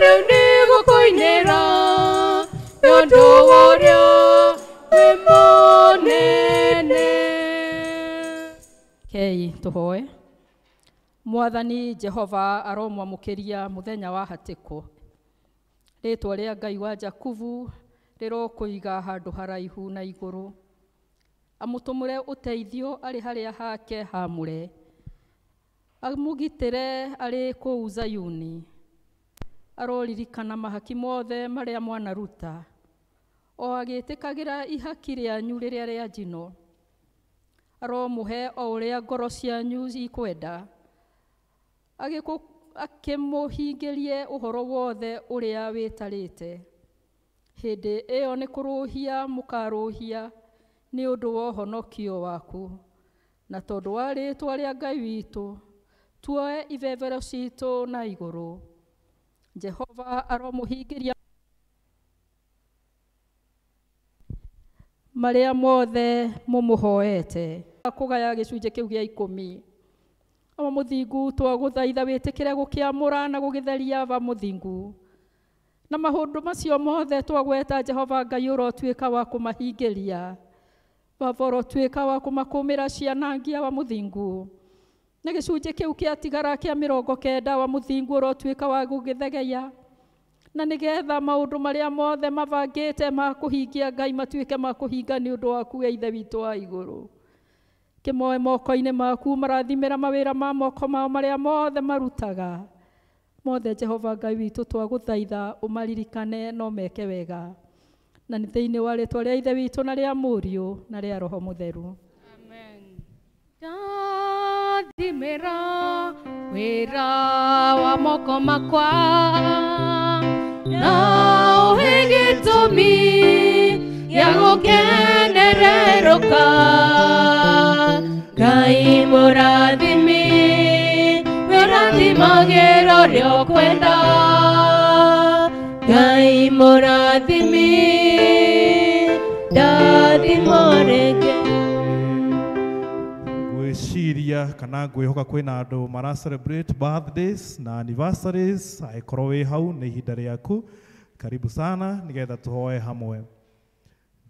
rĩu nĩgũkũinĩra nĩ ũndũ wa ũrĩa wĩ mũnene. Kei tũhoe. Mwathani Jehova aromwamũkĩria mũthenya wa hatĩkũ. Rĩtwa rĩa Ngai wa Jakubu rĩrokũiga handũ haraihu na igũrũ. Amũtũmũre ũteithio arĩ harĩa hake hamũre. Amũgitĩre arĩ kũu Zayuni. Aroririkana mahaki mothe marĩa mwanaruta. O agĩtĩkagĩra ihaki rĩanyu rĩrĩa rĩa njino. Aromũhe o ũrĩa ngoro cianyu ikwenda. Akĩmũhingĩrie ũhoro wothe ũrĩa wĩtarĩte. Hĩndĩ ĩyo nĩ kũrũhia mũkarũhia nĩ ũndũ wa ũhonokio waku. Na tondũ wa rĩtwa rĩa Ngai witũ, tuoe ibebero citũ na igũrũ. Jehova aromũhingĩria marĩa mothe mũmũhoete. Kũgaya gĩcunjĩ kĩu gĩa 10. Aba mũthingu twagũthaitha wĩtĩkĩre gũkĩamũra na gũgĩtheria aba mũthingu. Na maũndũ macio mothe twagweta Jehova Ngai ũrotuĩka wa kũmahingĩria. Baba ũrotuĩka wa kũmakũmĩra cianangia wa mũthingu. Na gĩcunjĩ kĩu kĩatigara kĩa 90 wa mũthingu ũrotuĩka wa gũgĩthegeia. Na nĩgetha maũndũ marĩa mothe mabangĩte ma kũhingia Ngai matuĩke ma kũhinga nĩ ũndũ waku we Ithe witũ wa igũrũ. Kĩmoe moko-inĩ maku marathimĩra mawĩra ma moko mao marĩa mothe marutaga. Mothe Jehova Ngai witũ twagũthaitha ũmaririkane no meke wega. Na nĩ thĩinĩ wa rĩtwa rĩa Ithe witũ na rĩa Mũriũ na rĩa Roho Mũtheru. Amen. Ndathimĩra wĩra wa moko makwa na ũhe gĩtũmi gĩa gũkenererũka. Ngai mũrathimi wĩrathimagĩra ũrĩa ũkwenda. Ngai mũrathimi ndathimo rĩngĩ. Ngwĩciria kana ngwĩhoka kwĩna andũ mara celebrate birthdays na anniversaries. Angĩkorwo wĩ hau nĩ ihinda rĩaku. Karibu sana nĩgetha tũhoe hamwe.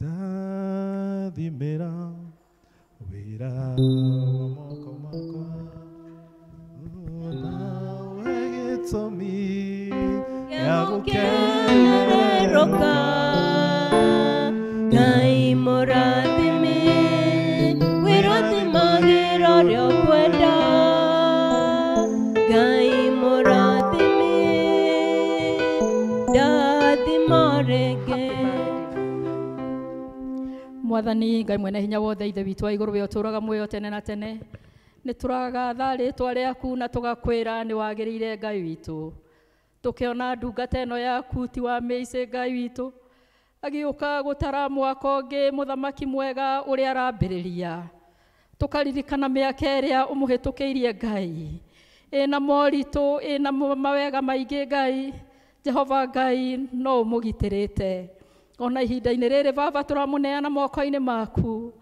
Ndathimĩra wĩra wa moko makwa nawe gĩtũmi gĩa gũkenererũka. Ngai mũrathimi wĩrathimagĩra ũrĩa ũkwenda. Ngai mũrathimi ndathimo rĩngĩ. Mwathani Ngai mwene hinya wothe Ithe witũ wa igũrũ we ũtũũraga muoyo tene na tene. Nĩ tũragatha rĩtwa rĩaku na tũgakwĩra nĩ wagĩrĩire Ngai witũ. Tũkĩona ndungata ĩno yaku ti wa mĩici Ngai witũ. Agĩũka gũtara mwaka ũngĩ mũthamaki mwega ũrĩa arambĩrĩria. Tũkaririkana mĩaka ĩrĩa ũmũhĩtũkĩirie Ngai. Ĩna moritũ, ĩna mawega maingĩ Ngai. Jehova Ngai no ũmũgitĩrĩte. Ona ihinda-inĩ rĩrĩ Baba tũramũneana moko-inĩ maku.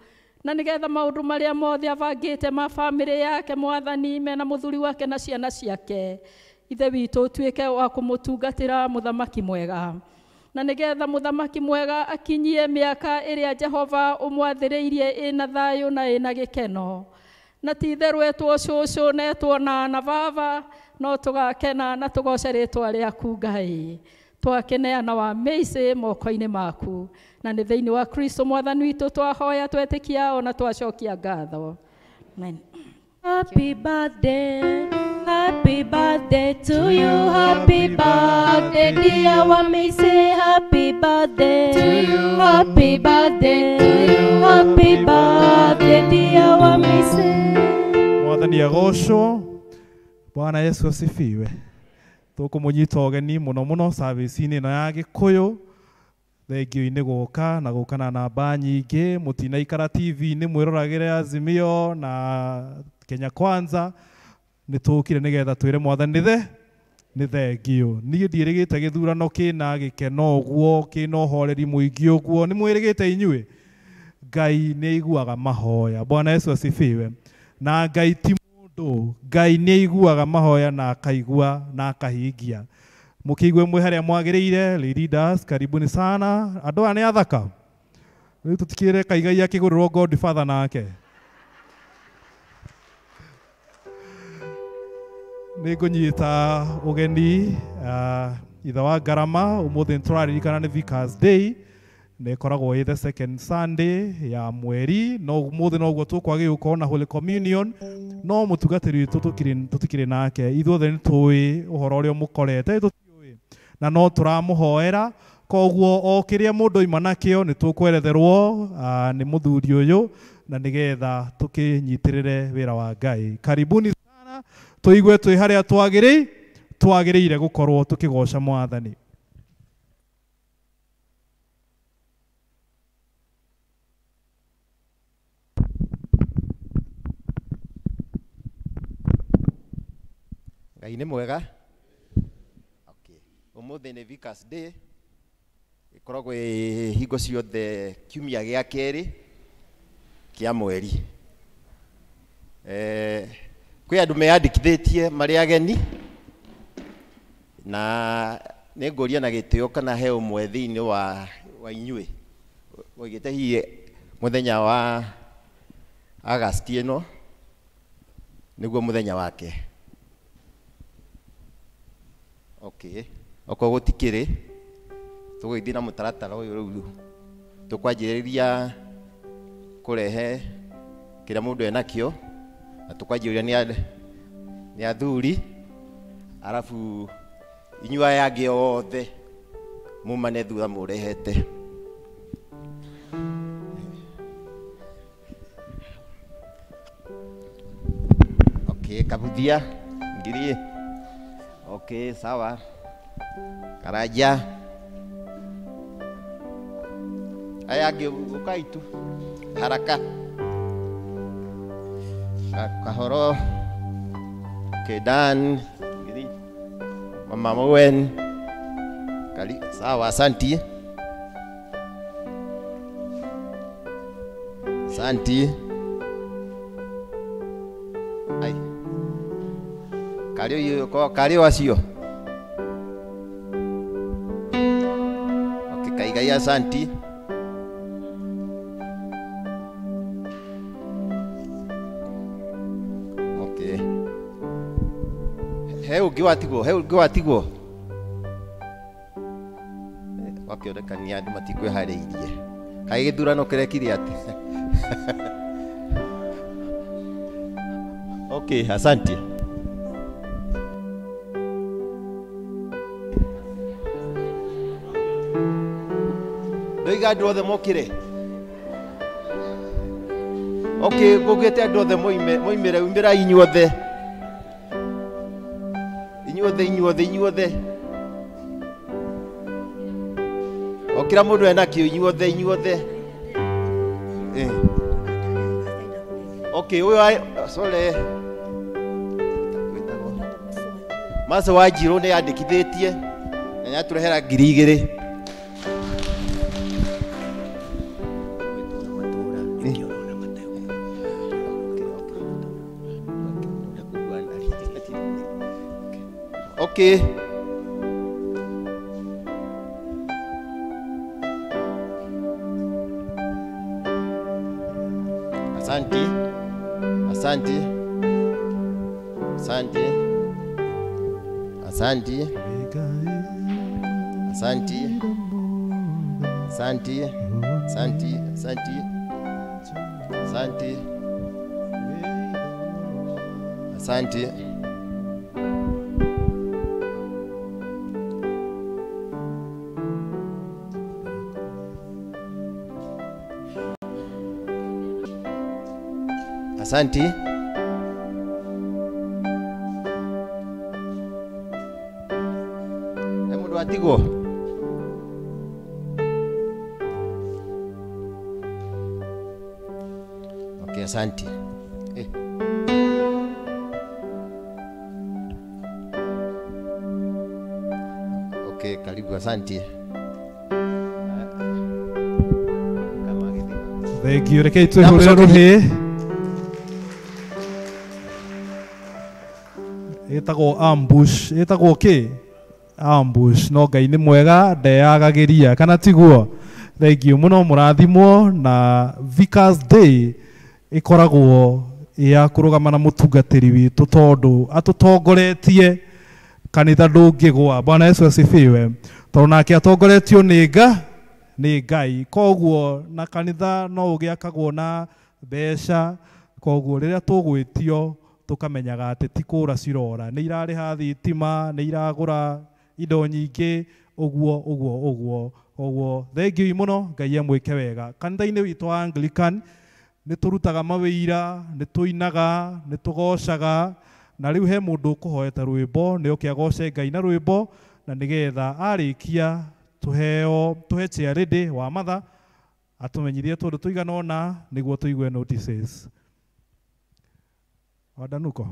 Na nĩgetha maũndũ marĩa mothe abangĩte ma bamĩrĩ yake Mwathani mena mũthuri wake na ciana ciake. Ithe witũ ũtuĩke wa kũmũtungatĩra mũthamaki mwega. Na nĩgetha mũthamaki mwega akinyie mĩaka ĩrĩa Jehova ũmwathĩrĩirie ĩna thayũ na ĩna gĩkeno. Na ti itherũ etwo cũcũ na etwo na Baba no tũgakena na tũgoce rĩtwa rĩaku Ngai. Twakeneana wa mĩici moko-inĩ maku. Na nĩ thĩinĩ wa Kristo Mwathani witũ twahoya twetĩkia ona twacokia ngatho. Amen. Happy birthday, happy birthday to you, happy birthday dear Wamisi, happy birthday to you, happy birthday to you, happy birthday dear Wamisi. Mwathani agocwo. Bwana Yesu asifiwe. Tũkũmũnyita ũgeni mũno mũno service-inĩ ĩno ya Gĩkũyũ. Thengio-inĩ gũka na gũkana namba nyingĩ, mũtinaikara TV-inĩ mwĩroragĩre Azimio na Kenya Kwanza. Nĩ tũkire nĩgetha twĩre Mwathani nĩ thengio. Niĩ ndiĩrĩgĩte gĩthurano kĩna gĩkeno ũguo, kĩna ũhoreri mũingĩ ũguo. Nĩ mwĩrĩgĩte inyuĩ? Ngai nĩ aiguaga mahoya. Bwana Yesu asifiwe. Na Ngai ti mũndũ. Ngai nĩ aiguaga mahoya na akaigua na akahingia. Mũkĩigue mwĩ harĩa mwagĩrĩire, leaders, karibuni sana. Andũ aya nĩ athaka. Rĩu tũtikĩrĩre Ngai akĩgũrĩrwo God Father nake. Nĩ ngũnyita ũgeni ithe wa Ngarama. Ũmũthĩ nĩtũraririkana nĩ Vicar's Day. Nĩ ĩkoragwo ĩ the second Sunday ya mweri. No ũmũthĩ noguo tũkwagĩrĩirwo gũkorwo na Holy Communion. No mũtungatĩri witũ tũtikĩrĩ nake. Ithuothe nĩtũĩ ũhoro ũrĩa mũkorete, tũtiũĩ. Na no tũramũhoera. Koguo o kĩrĩa mũndũ oima nakĩo nĩtũkweretherwo nĩ mũthuri ũyũ, na nĩgetha tũkĩnyitĩrĩre wĩra wa Ngai. Karibuni sana. Tũigue twĩ harĩa twagĩrĩire gũkorwo tũkĩgoca Mwathani. Ngai nĩ mwega. Okay. Ũmũthĩ nĩ Vicar's Day. Ikoragwo hingo ciothe kiumia gĩa kerĩ kĩa mweri. Kwĩ andũ meyandĩkithĩtie marĩ ageni, na nĩ ngũria na gĩtĩo kana he ũmwe thĩinĩ wa inyuĩ woigĩte hihi mũthenya wa August ĩno nĩguo mũthenya wake. Okay. Okorwo gũtikĩrĩ, tũgũthiĩ na mũtaratara ũyũ rĩu tũkwanjĩrĩria kũrehe kĩrĩa mũndũ enakĩo, na tũkwanjĩrĩria nĩ athuri, arabu inyuĩ aya angĩ othe mumane thutha mũrehete. Okay, kabuthia ngiri. Okay, sawa. Karaja. Aya angĩ ukai tu haraka. Kahoro. Okay, Dan. Ngiri. Mama Mowen. Kali. Sawa, asanti. Asanti. Ai. Kari wasio. Okay, Kaigai asanti. Okay. Heu giwatigwo. Wakĩonekania andũ matikwĩharĩirie. Kaĩ gĩthurano kĩrekire atĩ. Okay, asanti. Ndoiga andũ othe mokire. Okay, ngũgĩte andũ othe umĩra inyuothe. Inyuothe. Okira mũndũ enakĩo inyuothe. Okay, ũyũ sorry. Mase wa Njirũ nĩ yandĩkithĩtie na nyatũrehera 2,000. Okay. Asante. Asante. Mundu atigo. Okay, asante. asante. Thank you. Rekei twihurire ruhi. Etagwo ambush. Etagwo ki? Ambush. No Ngai nĩ mwega, ndeyagagiria kana tiguo. Thank you muno murathimwo na Vicar's Day ikoragwo ya kurugama na mutungatiri witu tondu atutongoretie kanitha ndungigwa. Bwana Yesu asifiwe. Tondu nake atongoretio nĩ Ngai, koguo na kanitha no ugiakagwo na mbeca, koguo riria tugwitio tukamenyaga ati ti kura cirora, ni irariha thitima, ni iragura indo nyingi, uguo. Thank you muno, Ngai amwike wega. Kanitha-ini witu wa Anglican ni turutaga mawira, ni tuinaga, ni tugocaga, na riu he mundu ukuhoeta rwimbo, ni uke agoce Ngai na rwimbo, na nigetha arikia tuhe charity wa matha atumenyithie tundu tuigana ona niguo tuigue notices. Wadanuko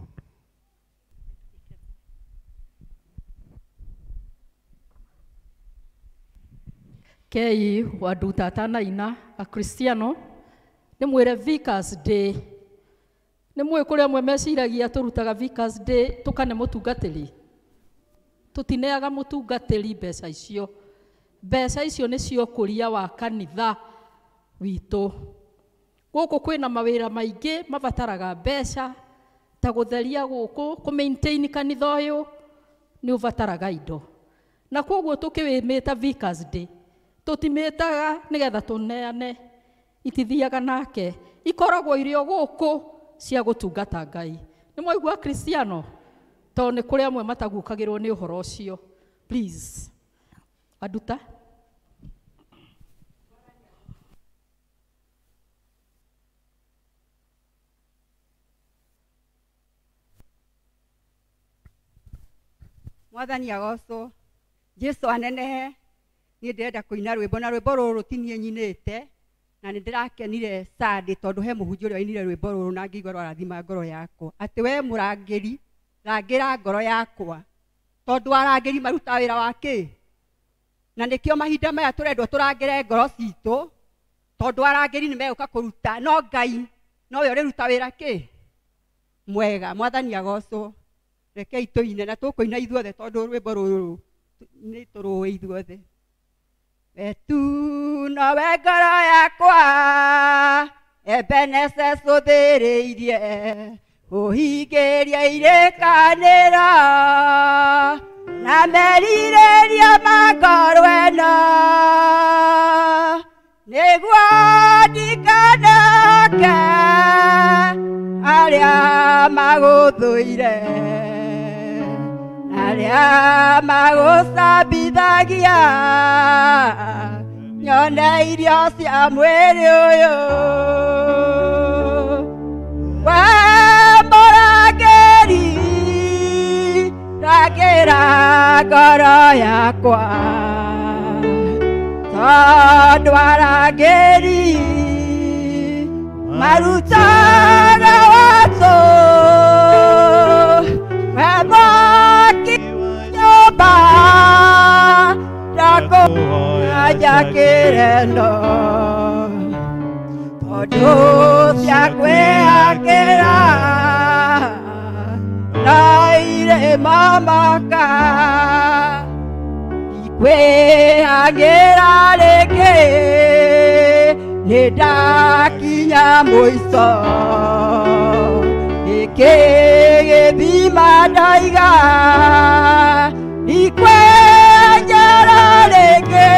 Kei waduta tanaina a Cristiano ni mwire Vicar's Day ni mwe kuria mwe meciragia turutaga Vicar's Day tukane mutungatiri, tutineaga mutungatiri mbeca icio. Mbeca icio nĩ cio kũria wa kanitha witũ. Gũkũ kwĩna mawĩra maingĩ mabataraga mbeca, ta gũtheria gũkũ, kũ-maintain kanitha ũyũ nĩ ũbataraga indo. Na koguo tũkĩwĩmĩta Vicar's Day, tũtimĩtaga nĩgetha tũneane, itithiaga nake. Ikoragwo irĩ o gũkũ cia gũtungata Ngai. Nĩ mwaigua Cristiano? Tondũ nĩ kũrĩ amwe matagukagĩrwo nĩ ũhoro ũcio. Please. Aduta. Mwathani agocwo. Jesu anenehe. Niĩ ndĩrenda kũina rwĩmbo, na rwĩmbo rũrũ ti niĩ nyinĩte, na nĩ ndĩrakenire Sunday tondũ he mũhunjia ũrĩa wainire rwĩmbo rũrũ na ngĩigua rwarathima ngoro yakwa. Atĩ we mũrangĩri, rangĩra ngoro yakwa. Tondũ arangĩri marutaga wĩra wa kĩ? Na nĩkĩo mahinda maya tũrendwo tũrangĩre ngoro citũ, tondũ arangĩri nĩ megũka kũruta, no Ngai nowe ũrĩruta wĩra kĩ? Mwega. Mwathani agocwo. Rekei tũine na tũkũina ithuothe tondũ rwĩmbo rũrũ nĩ tũrũĩ ithuothe. Wetu nowe ngoro yakwa, Ebenese cũthĩrĩirie, ũhingĩrie irĩkanĩro, na merirĩria mangoro ĩno, nĩguo ndikanoke arĩa magũthũire, arĩa magũcambithagia, nyone irio cia mwĩrĩ ũyũ. We mũrangĩri, rangĩra ngoro yakwa, tondũ arangĩri marutaga watũ, we mwaki nyũmba, ndakũhoya njakĩre ndo, tondũ cia kwĩhakĩra na irĩma maka, ikwĩhagĩra rĩngĩ nĩ ndakinya mũico, gĩkĩ gĩthima ndaiga, ikwĩhagĩra rĩngĩ,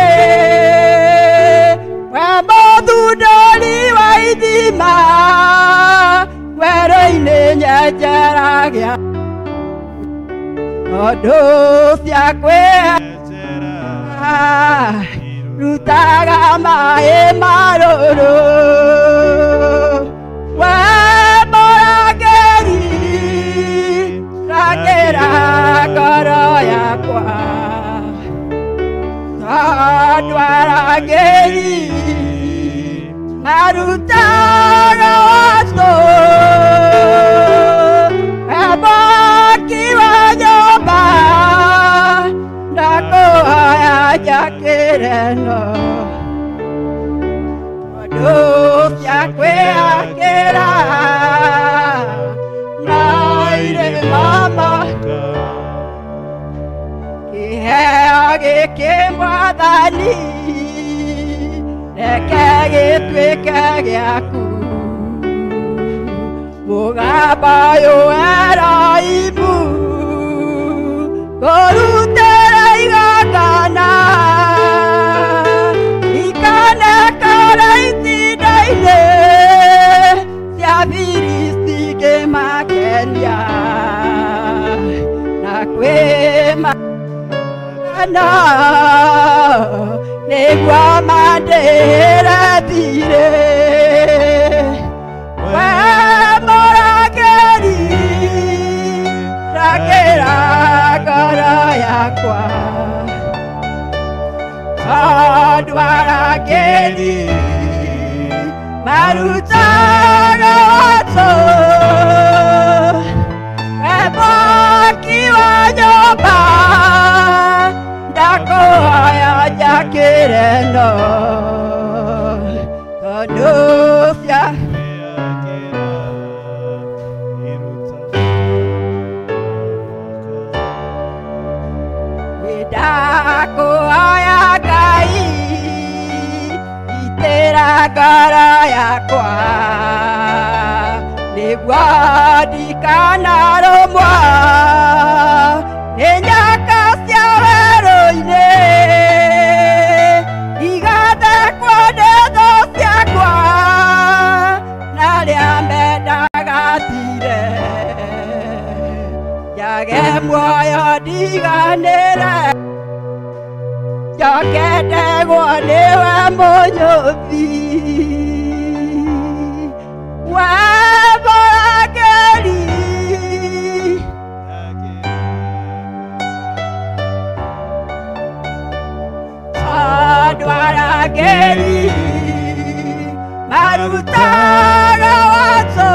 we mũthundũri wa ithima, werũ-inĩ nyenjeragia, tondũ cia kwĩhakĩra rutaga maĩ marũrũ, we mũrangĩri, rangĩra ngoro yakwa, tondũ arangĩri marutaga watũ, we mwaki wa nyũmba, ndakũhoya gĩkĩ Mwathani, reke gĩtuĩke gĩaku. Mũgamba ũyũ Erohimu, ngũrutĩra igongona, ikanekora itinda-inĩ cia Filisti ngĩmakenia, na kwĩmana nĩguo mandĩhĩre thirĩ. We mũrangĩri, rangĩra ngoro yakwa, tondũ arangĩri marutaga watho. We mwaki wa nyũmba, ndakũhoya njakĩre no, tondũ cia ndakũhoya Ngai, itĩra ngoro yakwa, nĩguo ndikanarũmwo nĩ nyoka cia werũ-inĩ, igathekwo nĩ thũ ciakwa, na arĩa mendaga thirĩ. Njage muoyo ndiganĩre, njoke ndegwo nĩwe mũnyũthi. We mũrangĩri, tondũ arangĩri marutaga watho.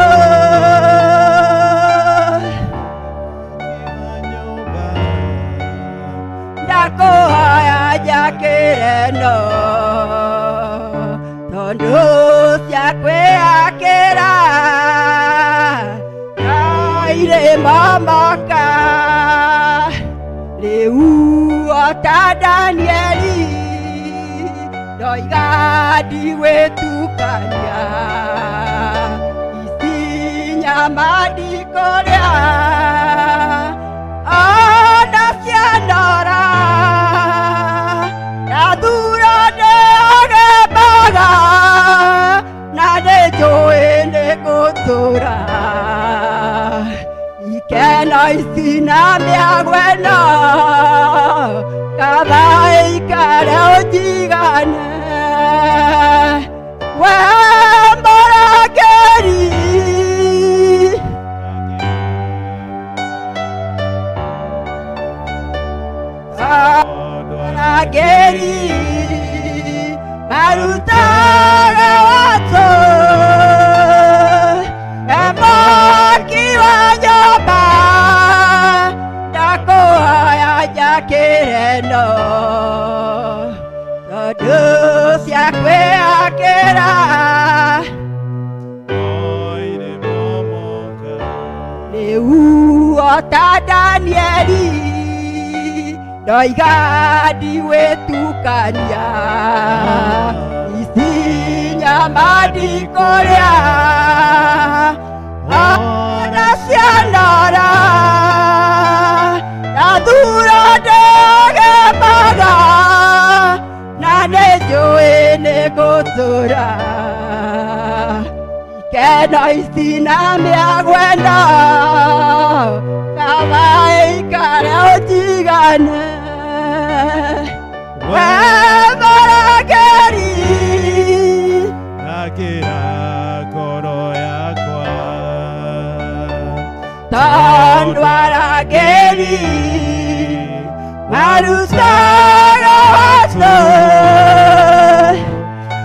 Ndakũhoya njakĩre no, tondũ cia kwĩyakĩra na irĩma moka. Rĩu o ta Danieli ndoiga ndigwĩtukania, ici nyama ndikũrĩa, ona cianora nathura ndĩagembaga, na nĩnjũĩ nĩngũtũũra ikeno ici na mĩago ĩno, kaba ĩikare ũnjigane. We mũrangĩri, mũrangĩri marutaga watho. We mwaki wa nyũmba, ndakũhoya njakĩre no, tondũ cia kwĩyakĩra rĩu o ta Danieli ndoiga ndigwĩtukania, ici nyama ndikũrĩa, ona cianora nathura ndĩagembaga, na nĩnjũĩ nĩngũtũũra ikeno ici na mĩago ĩno, kaba ĩikare ũnjigane. We mũrangĩri, Akira ngoro yakwa, tondũ arangĩri marutaga watho.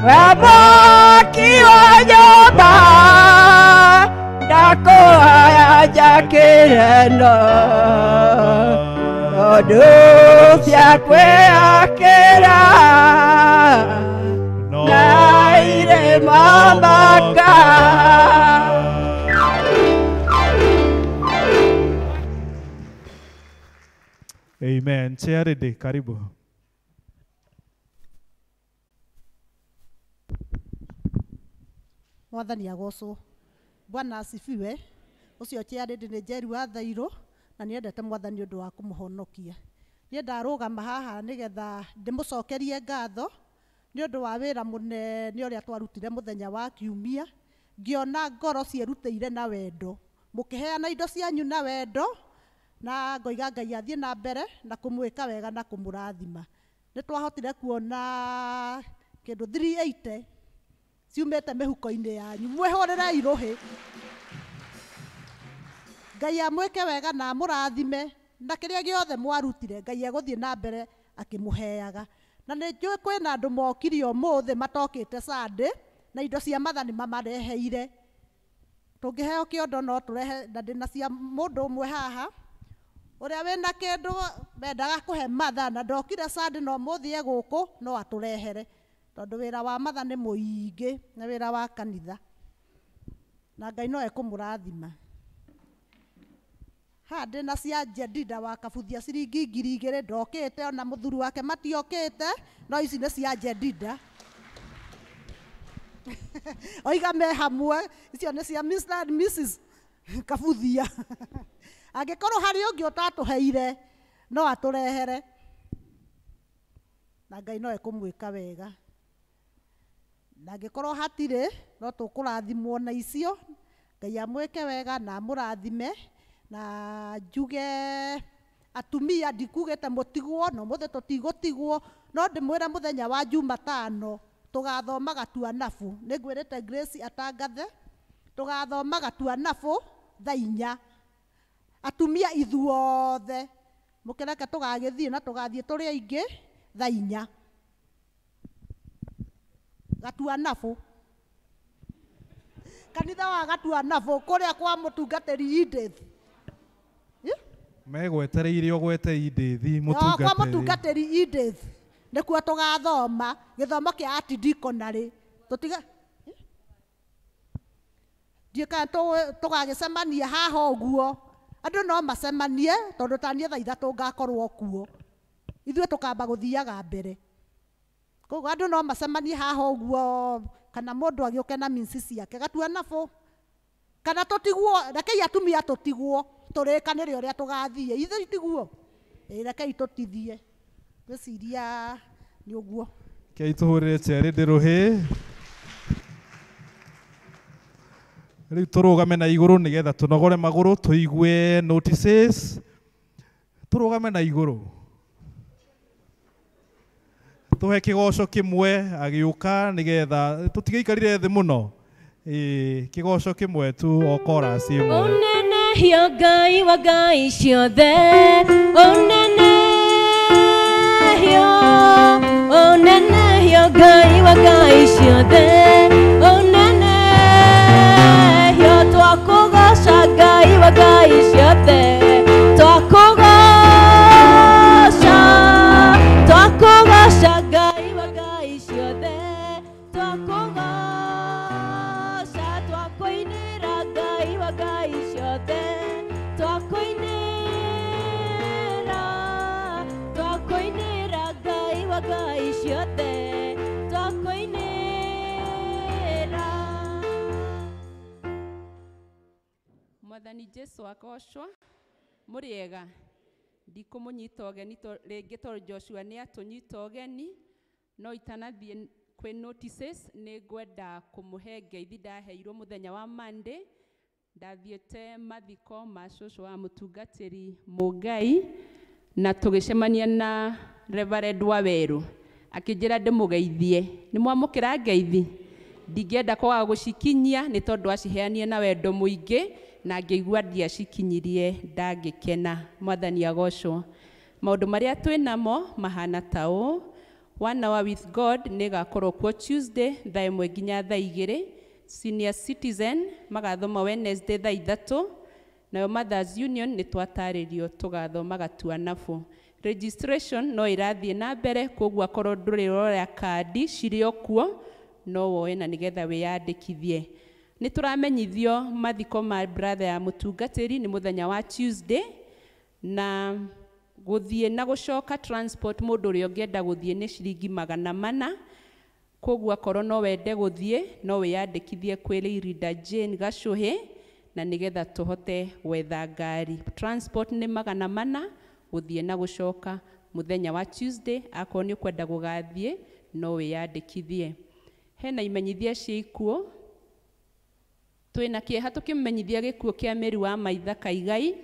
We mwaki wa nyũmba, ndakũhoya njakĩre no, tondũ cia kwĩyakĩra na irĩma moka. Amen. Charity, karibu. Mwathani agocwo. Bwana asifiwe. Ucio kiarä nä Njeri wa Thairå na nä endete Mwathani å ndå wa kå må honokia. Niĩ ndarũgama haha nĩ getha ndĩmũcokerie ngatho nĩ ũndũ wa wĩra mũnene ũrĩa twarutire mũthenya wa Kiumia. Ngĩona ngoro ciĩrutĩire na wendo, mũkĩheana indo cianyu na wendo, na ngoiga Ngai athiĩ na mbere na kũmwĩka wega na kũmũrathima. Nĩ twahotire kuona kĩndũ 380 ciumĩte mĩhuko-inĩ yanyu. Mwĩhũrĩrei rũhĩ. Ngai amwĩke wega na amũrathime, na kĩrĩa gĩothe mwarutire Ngai egũthiĩ na mbere akĩmũheaga. Na nĩ njũĩ kwĩna andũ mokire ũmũthĩ matokĩte Sunday na indo cia mathani mamareheire. Tũngĩheo kĩondo no tũrehe, na ndĩna cia mũndũ ũmwe haha ũrĩa wĩna kĩndũ mendaga kũhe matha, na ndokire Sunday no mũthĩ gũkũ no atũrehere, tondũ wĩra wa matha nĩ mũingĩ na wĩra wa kanitha, na Ngai no ekũmũrathima. Ha ndĩna cia Jedida wa Kabuthia ciringi 2,000 ndokĩte, ona mũthuri wake matiokĩte, no ici nĩ cia Jedida. Oiga me hamwe, icio nĩ cia Mr. and Mrs. Kabuthia. Angĩkorwo harĩ ũngĩ ũtatũheire no atũrehere, na Ngai no ekũmwĩka wega. Na angĩkorwo hatirĩ no tũkũrathimwo na icio. Ngai amwĩke wega na amũrathime. Na njuge atumia ndikugĩte mũtigwo, no mũthĩ tũtigũtigwo, no ndĩmwĩre mũthenya wa Jumatano tũgathoma Gatuanabu. Nĩ ngwĩrĩte Grace atangathe, tũgathoma Gatuanabu thaa 4. Atumia ithuothe mũkĩreke tũgagĩthiĩ na tũgathiĩ tũrĩ aingĩ thaa 4. Gatuanabu. Kanitha wa Gatuanabu kũrĩa kwa mũtungatĩri Edith. Megwetereire ũgwete Edith mũtungatĩri. Kwa mũtungatĩri Edith nĩkuo tũgathoma gĩthomo kĩa Archdiaconary. Tũtiga ndiĩka tũgagĩcemania haha ũguo. Andũ no macemanie tondũ taniĩ thaa 3 ngakorwo kuo. Ithuĩ tũkamba gũthiaga mbere. Koguo andũ no macemanie haha ũguo, kana mũndũ agĩũke na minsi ciake. Gatuanabu kana tũtigwo, rekei atumia tũtigwo tũrĩkanĩre ũrĩa tũgathiĩ. Ithuĩ itiguo, rekei tũtithie. Ngwĩciria nĩ ũguo. Kei tũhũrĩre Charity rũhĩ. Rĩu tũrũgame na igũrũ nĩgetha tũnogore magũrũ, tũigue notices. Tũrũgame na igũrũ. Tũhe kĩgoco kĩmwe agĩũka nĩgetha tũtigaikarire thĩ mũno. Kĩgoco kĩmwe tu o chorus ĩmwe. Ũnenehio Ngai wa ngai ciothe, ũnenehio, ũnenehio Ngai wa ngai ciothe, ũnenehio, twakũgoca Ngai wa ngai ciothe, twakũgoca, twakũgoca Ngai wa ngai ciothe, twakũgoca, twakũinĩra Ngai wa ngai ciothe, twakũinĩra, twakũinĩra Ngai wa ngai ciothe, twakũinĩra. Mwathani Jesu agocwo. Mũrĩega, ndikũmũnyita ũgeni rĩngĩ tondũ Joshua nĩ atũnyita ũgeni, no itanathiĩ kwĩ notices nĩ ngwenda kũmũhe ngeithi ndaheirwo mũthenya wa Monday. Ndathiĩte mathiko ma cũcũ wa mũtungatĩri Mũngai na tũgĩcemania na Reverend Waweru akĩnjĩra ndĩmũgeithie. Nĩ mwamũkĩra ngeithi? Ndingĩenda kwaga gũcikinyia nĩ tondũ aciheanie na wendo mũingĩ na ngĩigua ndiacikinyirie, ndangĩkena. Mwathani agocwo. Maũndũ marĩa twĩ namo mahana ta ũũ. 1 hour with God nĩ gakorwo kuo Tuesday thaa 1 nginya thaa 2. Senior Citizen magathoma Wednesday thaa 3. Nayo Mothers Union nĩ twatarĩrio tũgathoma Gatuanabu. Registration no irathiĩ na mbere, koguo akorwo ndũrĩ ũroya kandi cirĩ o kuo no woe na nĩgetha wĩyandĩkithie. Nĩ tũramenyithio mathiko ma brother ya mũtungatĩri nĩ mũthenya wa Tuesday, na gũthiĩ na gũcoka transport mũndũ ũrĩa ũngĩenda gũthiĩ nĩ ciringi 400. koguo akorwo no wende guthie no wiyandikithie kwĩ Leader Jane Gacuhi na nigetha tuhote gwetha ngari. Transport ni 400 guthie na gucoka muthenya wa Tuesday. Akorwo ni ukwenda gugathie no wiyandikithie. Hena imenyithia cia ikuo. Twina kieha tukimenyithia gikuo kia Mary wa Maitha Kaigai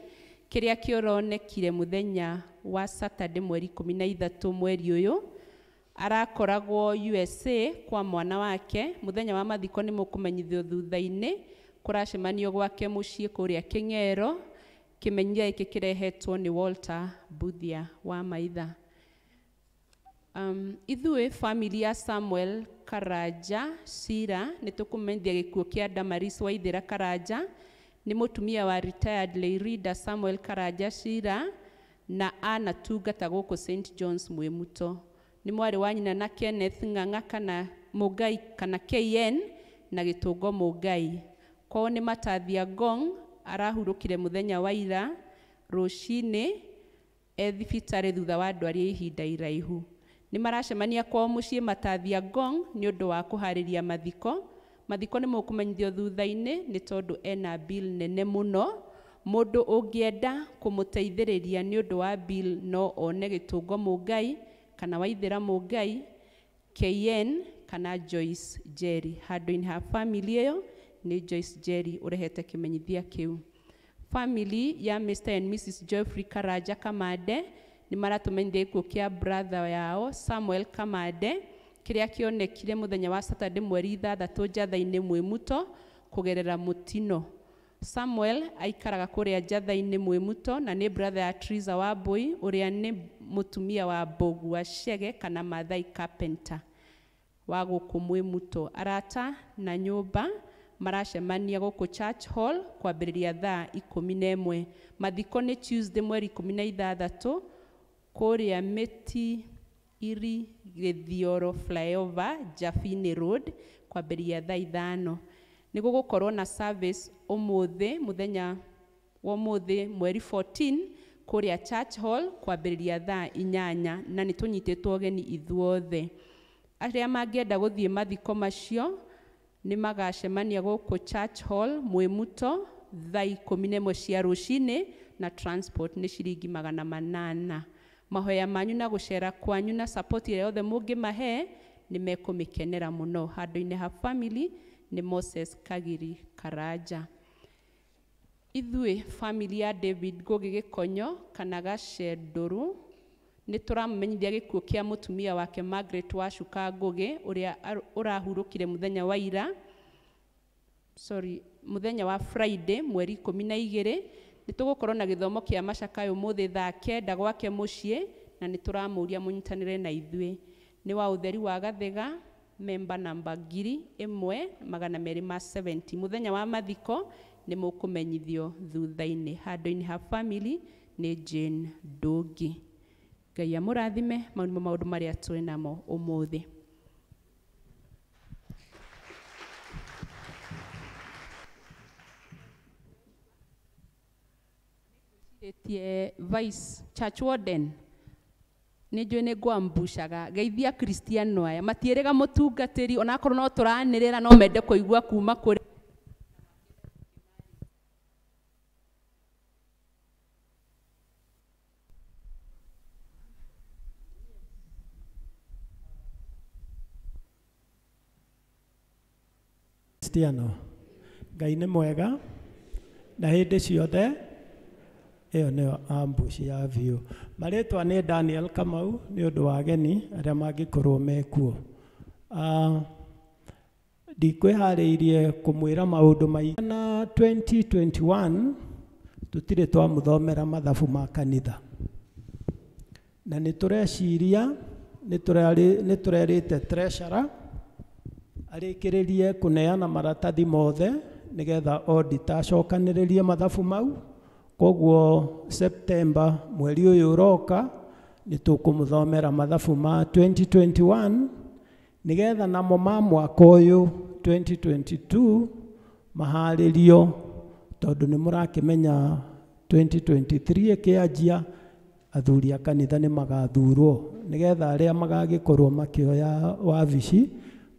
kiria kioronekire muthenya wa Saturday mweri 13 mweri uyu. Arakoragwo USA kwa mwana wake. Muthenya wa mathiko ni mukumenyithio thutha-ini kuracemanio gwake mucii kuria King'ero. Kimenyithia iki kirehetwo ni Walter Buthia wa Maitha. Ithuĩ family ya Samuel Karanja Sira ni tukumenyithia gikuo kia Damaris Waithira Karanja. Ni mutumia wa retired Leader Samuel Karanja Sira na anatungata guku St John's Mwimuto. Ni mwari wa nyina na Kenneth Ng'ang'a kana Mugai kana KN na Gitungo Mugai. Kwao ni Matathia Gong arahurukire muthenya wa ira rucini thibitarĩ thutha wa ndwari ihinda iraihu. Ni maracemania kwao mucii Matathia Gong ni undu wa kuhariria mathiko. Mathiko ni mukumenyithio thutha-ini ni tondu ena bill nene muno. Mundu ungienda kumuteithĩrĩria ni undu wa bill no one Gitungo Mugai kana Waithira Mugai, KN kana Joyce Jerry. Handũ-inĩ ha family iyo ni Joyce Jerry urehete kimenyithia kiu. Family ya Mr and Mrs Geoffrey Karanja Kamande ni maratumenyithia gikuo kia brother yao Samuel Kamande kiria kionekire muthenya wa Saturday mweri 6 Njatha-inĩ Mwimuto kugerera mutino. Samuel aikaraga kuria Njatha-inĩ Mwimuto na ni brother ya Triza Wambui uria ni mutumia wa Bogu wa Shege kana Mathai Carpenter wa guku Mwimuto. Arata na nyumba maracemania guku Church Hall kwambĩrĩria thaa 11. Mathiko ni Tuesday mweri 16 kuria Meti Iri Githioro Flyover Jafini Road kwambĩrĩria thaa 5. Niguo gukorwo na service umuthi muthenya wa umuthi mweri 14 kuria Church Hall kwambĩrĩria thaa 8 na ni tunyitĩtwo geni ithuothe. Aria mangienda guthie mathiko macio ni magacemania guku Church Hall Mwimuto thaa 11 cia rucini na transport ni ciringi 800. Mahoya manyu na gucera kwanyu na support ile yothe mungimahe ni mekumikenera muno. Handũ-inĩ ha family ni Moses Kagiri Karanja. Ithuĩ family ya David Ngugi Gikonyo kana Gacendũru ni tũramũmenyithia gikuo kia mutumia wake Margaret Wacuka Ngugi uria urahurukire muthenya wa ira muthenya wa Friday mweri 12. Ni tugukorwo na githomo kia macakayo muthi thaa 9 gwake mucii na ni turamuria munyitanire na ithuĩ. Ni wa utheri wa Gathega member number 1270. Muthenya wa mathiko ni mukumenyithio thutha-ini. Handũ-inĩ ha family ni Jane Ndũngi. Ngai amũrathime maundu maria tũrĩ namo ũmũthĩ. Vice Church Warden ni njũĩ nĩ ngwambushaga geithia Kristiano aya matiĩrĩga mũtungatĩri onakorwo no tũranĩrĩra no mende kũigua kuma kũrĩ Kristiano. Ngai nĩ mwega na hĩndĩ ciothe. Iyo nĩyo ambush ya biũ. Marĩtwa nĩ Daniel Kamau nĩ ũndũ wa ageni arĩa mangĩkorwo mekuo. Ndikwĩharĩirie kũmwĩra maũndũ maingĩ. Na 2021 tũtirĩ twamũthomera mathabu ma kanitha. Na nĩ tũreciria nĩ tũrerĩte treasurer arĩkĩrĩrie kũneana maratathi mothe nĩgetha auditor acokanĩrĩrie mathabu mau. Koguo September mweri ũyũ ũroka nĩ tũkũmũthomera mathabu ma 2021 nĩgetha namo ma mwaka ũyũ 2022 maharĩrio tondũ nĩ mũrakĩmenya 2023 ĩkĩanjia athuri a kanitha nĩ magathurwo nĩgetha arĩa magagĩkorwo makĩoya wabici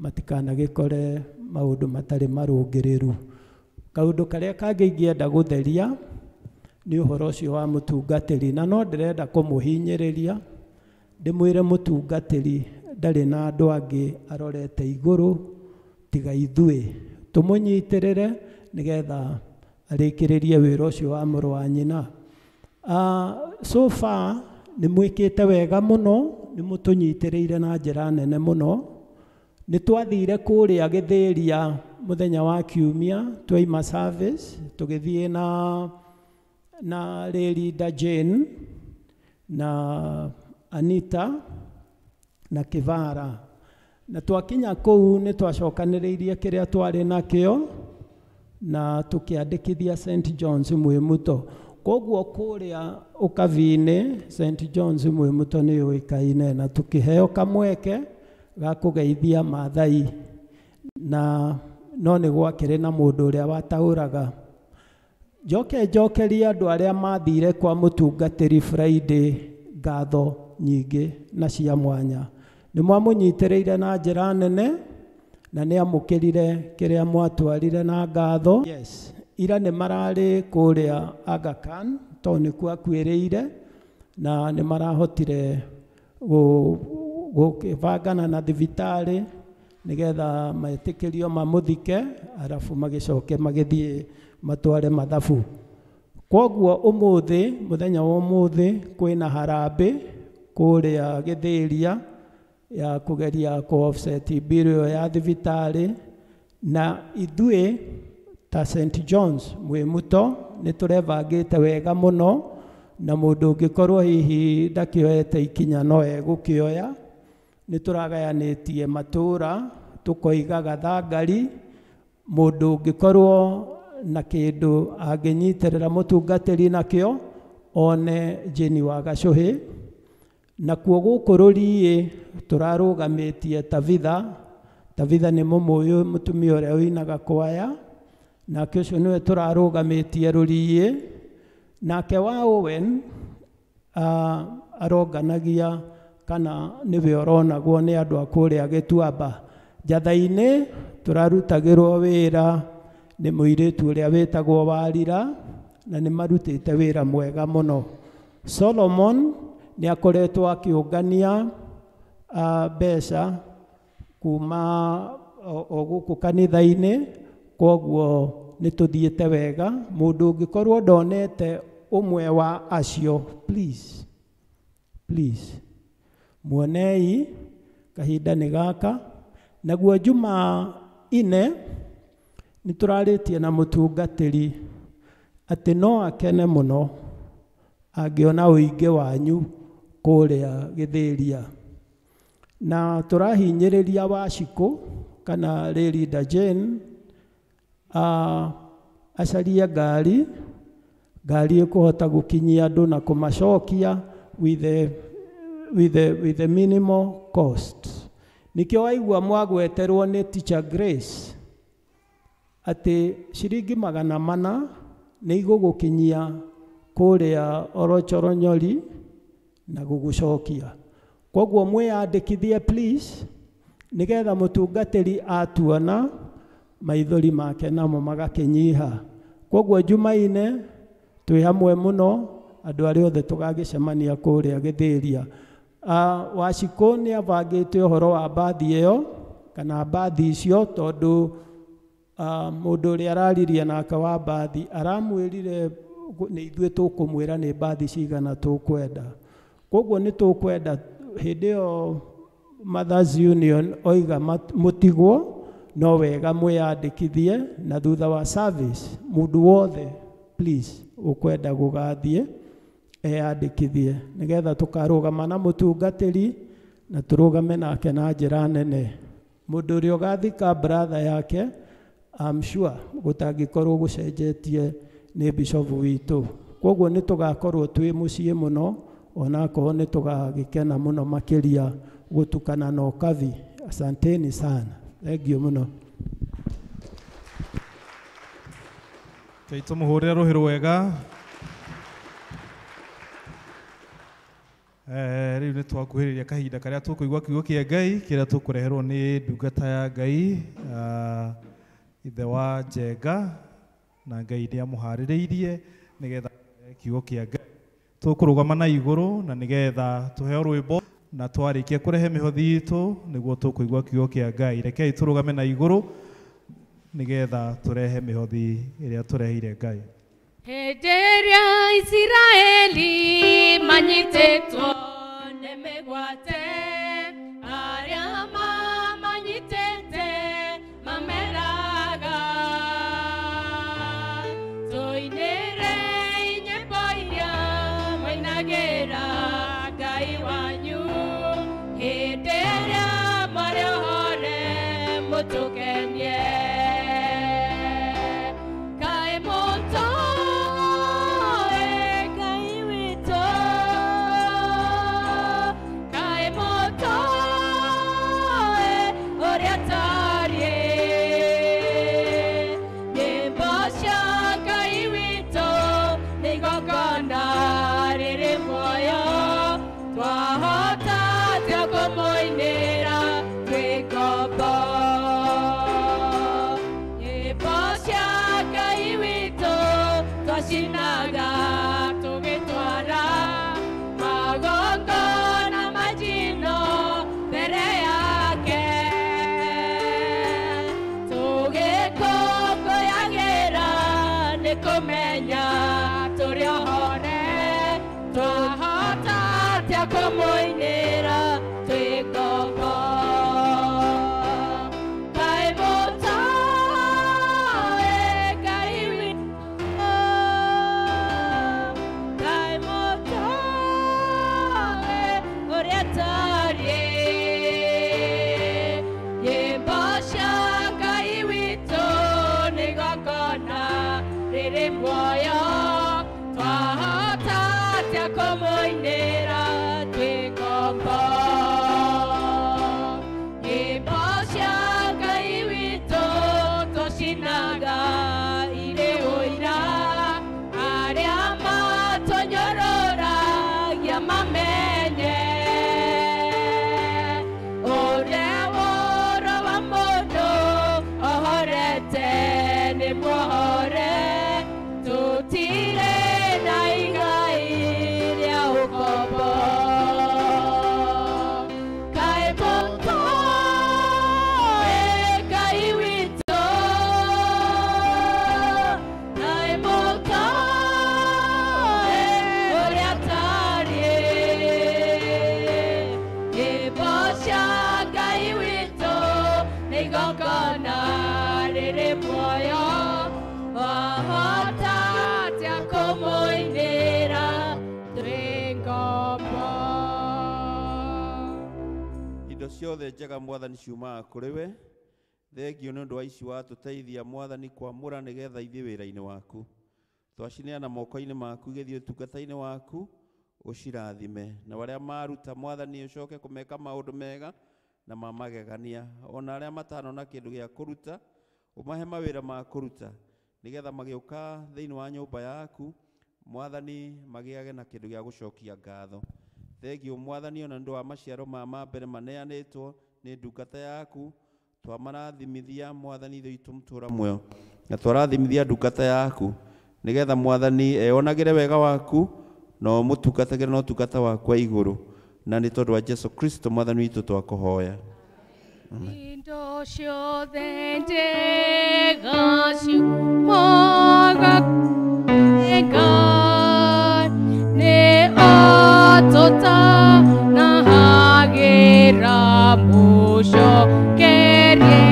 matikanagĩkore maũndũ matarĩ marũngĩrĩru. Kaũndũ karĩa kangĩ ingĩenda gũtheria nĩ ũhoro ũcio wa mũtungatĩri, na no ndĩrenda kũmũhinyĩrĩria ndĩmwĩre mũtungatĩri ndarĩ na andũ angĩ arorete igũrũ tiga ithuĩ, tũmũnyitĩrĩre nĩgetha arĩkĩrĩrie wĩra ũcio wa mũrũ wa nyina. So far nĩ mwĩkĩte wega mũno, nĩ mũtũnyitĩrĩire na njĩra nene mũno. Nĩ twathire kũrĩa Gĩthĩria mũthenya wa Kiumia, twaima service tũgĩthiĩ na Lady Jane na Anita na Kivara, na twakinya kũu nĩ twacokanĩrĩirie kĩrĩa twarĩ nakĩo na tũkĩandĩkithia St. John's Mwĩmuto. Koguo kũrĩa ũkabi-inĩ St. John's Mwĩmuto nĩ yũĩkaine, na tũkĩheo kamweke ga kũgeithia Maathai, na no nĩ gwakĩrĩ na mũndũ ũrĩa wataũraga. Njokeria andũ arĩa mathire kwa mũtungatĩri Friday ngatho nyingĩ na cia mwanya. Nĩ mwamũnyitĩrĩire na njĩra nene na nĩ amũkĩrire kĩrĩa mwatwarire na ngatho. Yes, ira nĩ mararĩ kũrĩa Aga Khan tondũ nĩkuo akuĩrĩire, na nĩ marahotire gũkĩbangana na thibitarĩ nĩgetha metĩkĩrio mamũthike, arabu magĩcoke magĩthiĩ matware mathabu. Koguo ũmũthĩ, mũthenya wa ũmũthĩ, kwĩna harambĩ kũrĩa Gĩthĩria ya kũgeria kũ-offset bill ya thibitarĩ, na ithuĩ ta St. John's Mwĩmuto nĩ tũrebangĩte wega mũno, na mũndũ ũngĩkorwo hihi ndakĩoete ikinya no egũkĩoya. Nĩ tũragayanĩtie matũũra, tũkoiga Gathangari, mũndũ ũngĩkorwo na kĩndũ angĩnyitĩrĩra mũtungatĩri nakĩo one Jane wa Gacũhĩ. Nakuo gũkũ Rũriĩ tũrarũgamĩtie Tabitha nĩ mũmũĩ mũtumia ũrĩa ũinaga kwaya, nake ũcio nĩwe tũrarũgamĩtie Rũriĩ. Nake wa Owen aronganagia kana nĩwe ũronagwo nĩ andũ a kũrĩa Gĩtuamba. Njatha-inĩ tũrarutagĩrwo wĩra nĩ mũirĩtu ũrĩa wĩtagwo Warira, na nĩ marutĩte wĩra mwega mũno. Solomon nĩ akoretwo akĩũngania mbeca kuma o gũkũ kanitha-inĩ, koguo nĩ tũthiĩte wega. Mũndũ ũngĩkorwo ndonete ũmwe wa acio, please muonei, kahinda nĩ gaka. Naguo Jumaine nĩ tũrarĩtie na mũtungatĩri atĩ no akene mũno angĩona ũingĩ wanyu kũrĩa Gĩthĩria, na tũrahinyĩrĩria Wacikũ kana Lady Jane acarie ngari ĩkũhota gũkinyia andũ na kũmacokia with the minimal cost. Nĩkĩo waigua mwagweterwo nĩ Teacher Grace atĩ ciringi 400 nĩ igũgũkinyia kũrĩa Orochoronyori na gũgũcokia. Koguo mwĩyandĩkithie please, nĩgetha mũtungatĩri atuona maithori make namo magakĩnyiha. Koguo Jumaine twĩ hamwe mũno, andũ arĩa othe tũgagĩcemania kũrĩa Gĩthĩria. Wacikũ nĩ abangĩte ũhoro wa mbathi ĩyo kana mbathi icio, tondũ mũndũ ũrĩa araririe nake wa mbathi aramwĩrire nĩ ithuĩ tũkũmwĩra nĩ mbathi cigana tũkwenda. Koguo nĩ tũkwenda hĩndĩ ĩyo Mothers Union oiga mũtigwo, no wega mwĩyandĩkithie, na thutha wa service mũndũ wothe please ũkwenda gũgathiĩ eyandĩkithie, nĩgetha tũkarũgama na mũtungatĩri na tũrũgame nake na njĩra nene. Mũndũ ũrĩa ũgathika brother yake, I'm sure gũtangĩkorwo gũcenjetie nĩ Bishop witũ. Koguo nĩ tũgakorwo twĩ mũciĩ mũno, onakorwo nĩ tũgagĩkena mũno makĩria gũtukana na ũkabi. Asanteni sana, thengiũ mũno. Tũmũhũrĩre rũhĩ rwega. rĩu nĩ twakuhĩrĩria kahinda karĩa tũkũigua kiugo kĩa Ngai kĩrĩa tũkũreherwo nĩ ndungata ya Ngai ithe wa Njenga, na Ngai nĩ amũharĩrĩirie nĩgetha kiugo kĩa Ngai. Tũkũrũgama na igũrũ na nĩgetha tũheo rwĩmbo, na twarĩkia kũrehe mĩhothi itũ nĩguo tũkũigua kiugo kĩa Ngai. Rekei tũrũgame na igũrũ nĩgetha tũrehe mĩhothi ĩrĩa tũreheire Ngai. Hĩndĩ ĩrĩa Isiraeli manyitĩtwo nĩ mĩgwate, arĩa mamanyitĩte mameraga, tũinĩre nyĩmbo iria mainagĩra Ngai wanyu. Hĩndĩ ĩrĩa marĩohore mũtũkenie, ciothe njega Mwathani ciumaga kũrĩ we. Thengio nĩ ũndũ wa ici watũteithia Mwathani kwamũra nĩgetha ithiĩ wĩra-inĩ waku. Twacineana moko-inĩ maku igĩthiĩ ũtungata-inĩ waku, ũcirathime. Na arĩa maruta Mwathani ũcoke kũmeka maũndũ mega na mamagegania. Ona arĩa matanona kĩndũ gĩa kũruta, ũmahe mawĩra ma kũruta, nĩgetha magĩũka thĩinĩ wa nyũmba yaku Mwathani magĩage na kĩndũ gĩa gũcokia ngatho. Thengio Mwathani ona nĩ ũndũ wa maciaro ma mbere maneanĩtwo nĩ ndungata yaku. Twamarathimithia Mwathani ithe witũ mũtũũra muoyo, na twarathimithia ndungata yaku nĩgetha Mwathani eyonagĩre wega waku na ũmũtungatagĩre na ũtungata waku wa igũrũ, na nĩ tondũ wa Jesu Kristo Mwathani witũ twakũhoya. Indo ciothe njega ciumaga kũrĩ Ngai, nĩ atũtanahagĩra mũcokerie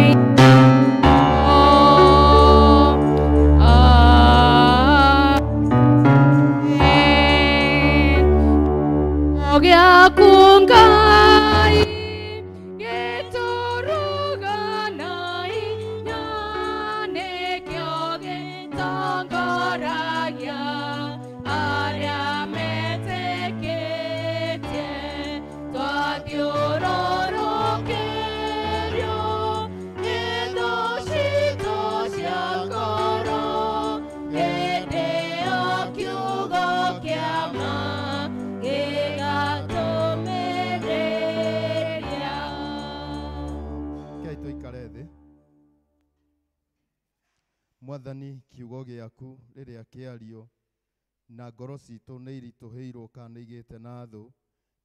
gĩaku Ngai gĩtũũraga na hinya, nĩkĩo gĩtongoragia arĩa metĩkĩtie. Twathiũrũrũkĩrio nĩ thũ citũ cia ngoro, hĩndĩ ĩyo kiugo kĩa ma gĩgatũmĩra Mwathani kiugo gĩaku rĩrĩa kĩario na ngoro citũ nĩ iritũhĩirwo kana igĩte na thũ,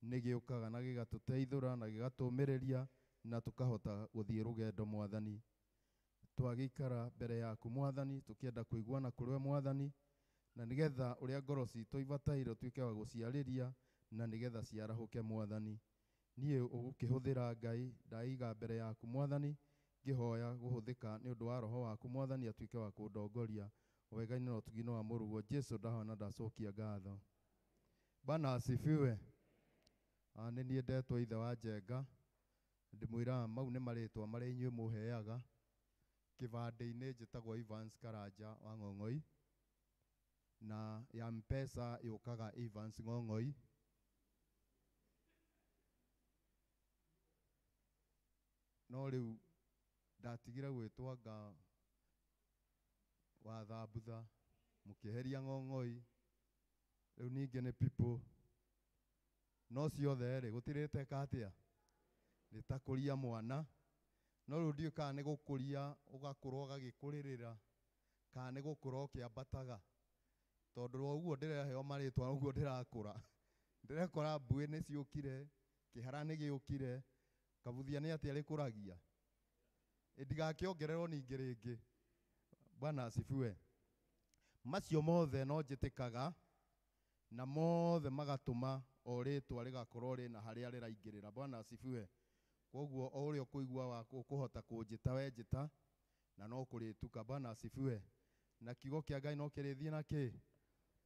nĩ gĩũkaga na gĩgatũteithũra na gĩgatũmĩrĩria na tũkahota gũthiĩ rũgendo Mwathani. Twagĩikara mbere yaku Mwathani tũkĩenda kũiguana kũrĩ Mwathani, na nĩgetha ũrĩa ngoro citũ ibataire tuĩke wa gũciarĩria na nĩgetha ciarahũke Mwathani. Niĩ ũgũkĩhũthĩra Ngai ndaiga mbere yaku Mwathani, ngĩhoya gũhũthĩka nĩ ũndũ wa roho waku Mwathani atuĩke wa kũndongoria wega-inĩ na ũtugi-inĩ wa mũrugo. Jesu ndahona ndacokia ngatho. Bwana asifiwe. Nĩ niĩ ndetwo ithe wa Njenga, ndĩmwĩra mau nĩ marĩtwa marĩa inyuĩ mũheaga. Kĩbandĩ-inĩ njĩtagwo Evans Karanja wa Ng'ong'oi, na ya M-Pesa yũkaga Evans Ng'ong'oi. No rĩu ndatigire gwĩtwanga wa Thambutha, mũkĩeheria Ng'ong'oi, rĩu ningĩ nĩ People. No ciothe rĩ gũtirĩteka atĩa? Nĩtakũria mwana. No rĩu ndiũ kana nĩ gũkũria ũgakũra ũgagĩkũrĩrĩra, kana nĩ gũkũra ũkĩambataga. Tondũ ũguo ndĩreheo marĩtwa ũguo ndĩrakũra. Ndĩrekora mbuĩ nĩ ciũkire, kĩhara nĩ gĩũkire, kabuthia nĩ atĩa rĩkũragia. Ndigakĩongererwo ningĩ rĩngĩ. Bwana asifiwe. Macio mothe no njĩtĩkaga, na mothe magatũma o rĩtwa rĩgakorwo rĩna harĩa rĩraingĩrĩra. Bwana asifiwe. Koguo o ũrĩa ũkũigua wa kũhota kũnjĩta we njĩta, na no kũrĩtuka. Bwana asifiwe. Na kiugo kĩa Ngai no kĩrĩthiĩ na kĩ?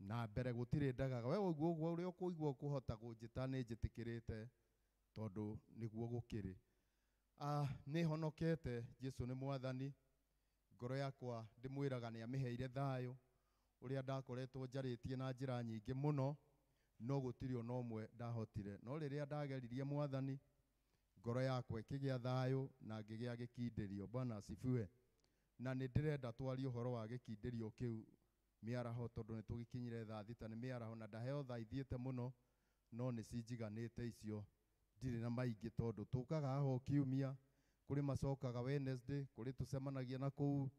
Na mbere gũtirĩ ndagaga. We ũguo ũrĩa ũkũigua kũhota kũnjĩta nĩ njĩtĩkĩrĩte, tondũ nĩguo gũkĩrĩ. Nĩ honokete, Jesu nĩ Mwathani. Ngoro yakwa ndĩmwĩraga nĩ amĩheire thayũ ũrĩa ndakoretwo njarĩtie na njĩra nyingĩ mũno, no gũtirĩ ona ũmwe ndahotire. No rĩrĩa ndageririe Mwathani, ngoro yakwa ĩkĩgĩa thayũ na ngĩgĩa gĩkindĩrio. Bwana asifiwe. Na nĩ ndĩrenda twarie ũhoro wa gĩkindĩrio kĩu mĩaraho, tondũ nĩ tũgĩkinyire thaa thita nĩ mĩaraho, na ndaheo thaa ithiĩte mũno, no nĩ cinjiganĩte icio. Ndirĩ na maingĩ tondũ tũkaga haha o kiumia, kũrĩ macokaga Wednesday, kũrĩ tũcemanagia na kũu.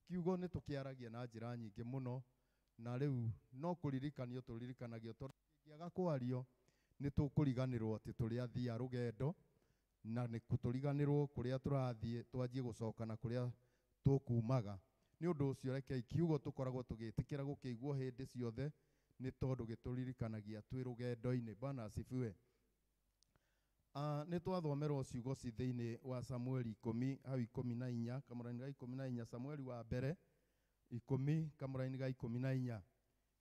Kiugo nĩ tũkĩaragia na njĩra nyingĩ mũno, na rĩu no kũririkanio tũririkanagio, tondũ kĩngĩaga kwario nĩ tũkũriganĩrwo atĩ tũrĩ athii a rũgendo, na nĩ tũriganĩrwo kũrĩa tũrathiĩ twanjie gũcoka na kũrĩa tũkumaga. Nĩ ũndũ ũcio rekei kiugo tũkoragwo tũgĩtĩkĩra gũkĩiguo hĩndĩ ciothe, nĩ tondũ gĩtũririkanagia twĩ rũgendo-inĩ. Bwana asifiwe. Nĩ twathomerwo ciugo ci thĩinĩ wa Samueli 10 hau 14, kamũra-inĩ ga 14, Samueli wa mbere 10 kamũra-inĩ ga 14.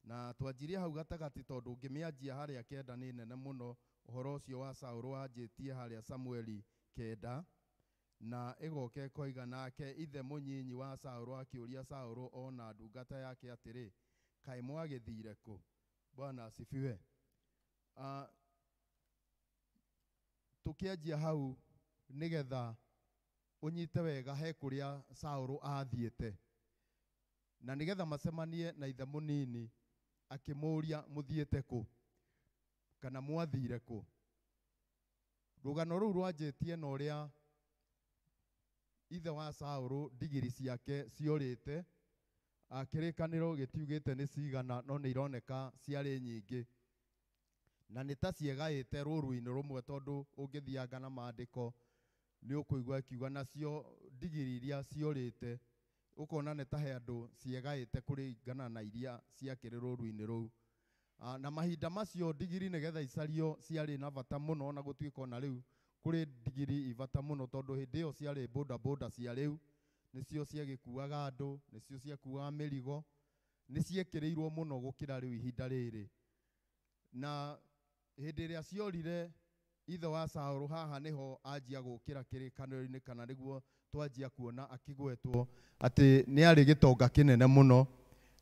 Na twanjirie hau gatagatĩ tondũ ngĩmĩanjia harĩa kenda nĩ nene mũno. Ũhoro ũcio wa Saũlũ wanjĩtie harĩa Samueli 9, na ĩgoka ĩkoiga nake ithe mũnyinyi wa Saũlũ akĩũria Saũlũ ona ndungata yake atĩrĩ, kaĩ mwagĩthire kũ? Bwana asifiwe. Tukĩanjia hau nĩgetha ũnyite wega he kũrĩa Saũlũ athiĩte, na nĩgetha macemanie na ithe mũnini, akĩmũria mũthiĩte kũ kana mwathire kũ. Rũgano rũu rwanjĩtie na ũrĩa ithe wa Saũlũ ndigiri ciake ciorĩte, kĩrĩkanĩro gĩtiugĩte nĩ cigana, no nĩ ironeka ciarĩ nyingĩ, na nĩ ta ciĩgaĩte rũru-inĩ rũmwe, tondũ ũngĩthianga na maandĩko nĩ ũkũigua akiuga nacio ndigiri iria ciorĩte, ũkona nĩ ta he andũ ciĩgaĩte kũringana na iria ciakĩrĩ rũru-inĩ rũu. Na mahinda macio ndigiri nĩgetha icario ciarĩ na bata mũno, ona gũtuĩka ona rĩu kũrĩ ndigiri ibata mũno, tondũ hĩndĩ ĩyo ciarĩ boda cia rĩu, nĩcio ciagĩkuaga andũ, nĩcio ciakuaga mĩrigo, nĩ ciekĩrĩirwo mũno gũkĩra rĩu ihinda rĩrĩ. Na hĩndĩ ĩrĩa ciorire ithe wa Saũlũ, haha nĩho anjia gũkĩra kĩrĩkanĩro-inĩ, kana nĩguo twanjia kuona akĩgwetwo atĩ nĩ arĩ gĩtonga kĩnene mũno,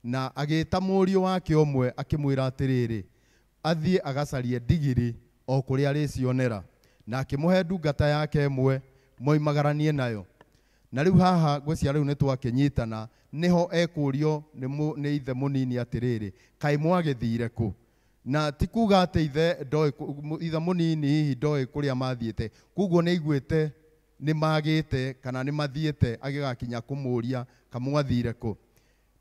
na agĩĩta mũriũ wake ũmwe akĩmwĩra atĩrĩrĩ, athiĩ agacarie ndigiri o kũrĩa arĩcionera, na akĩmũhe ndungata yake ĩmwe moimagaranie nayo. Na rĩu haha ngwĩciria rĩu nĩ twakĩnyitana, nĩho ekũrio nĩ ithe mũnini atĩrĩrĩ, kaĩ mwagĩthire kũ? Na ti kuga atĩ ithe mũnini hihi ndoĩ kũrĩa mathiĩte, koguo nĩ aiguĩte nĩ magĩte kana nĩ mathiĩte, agĩgakinya kũmũria kamwathire kũ.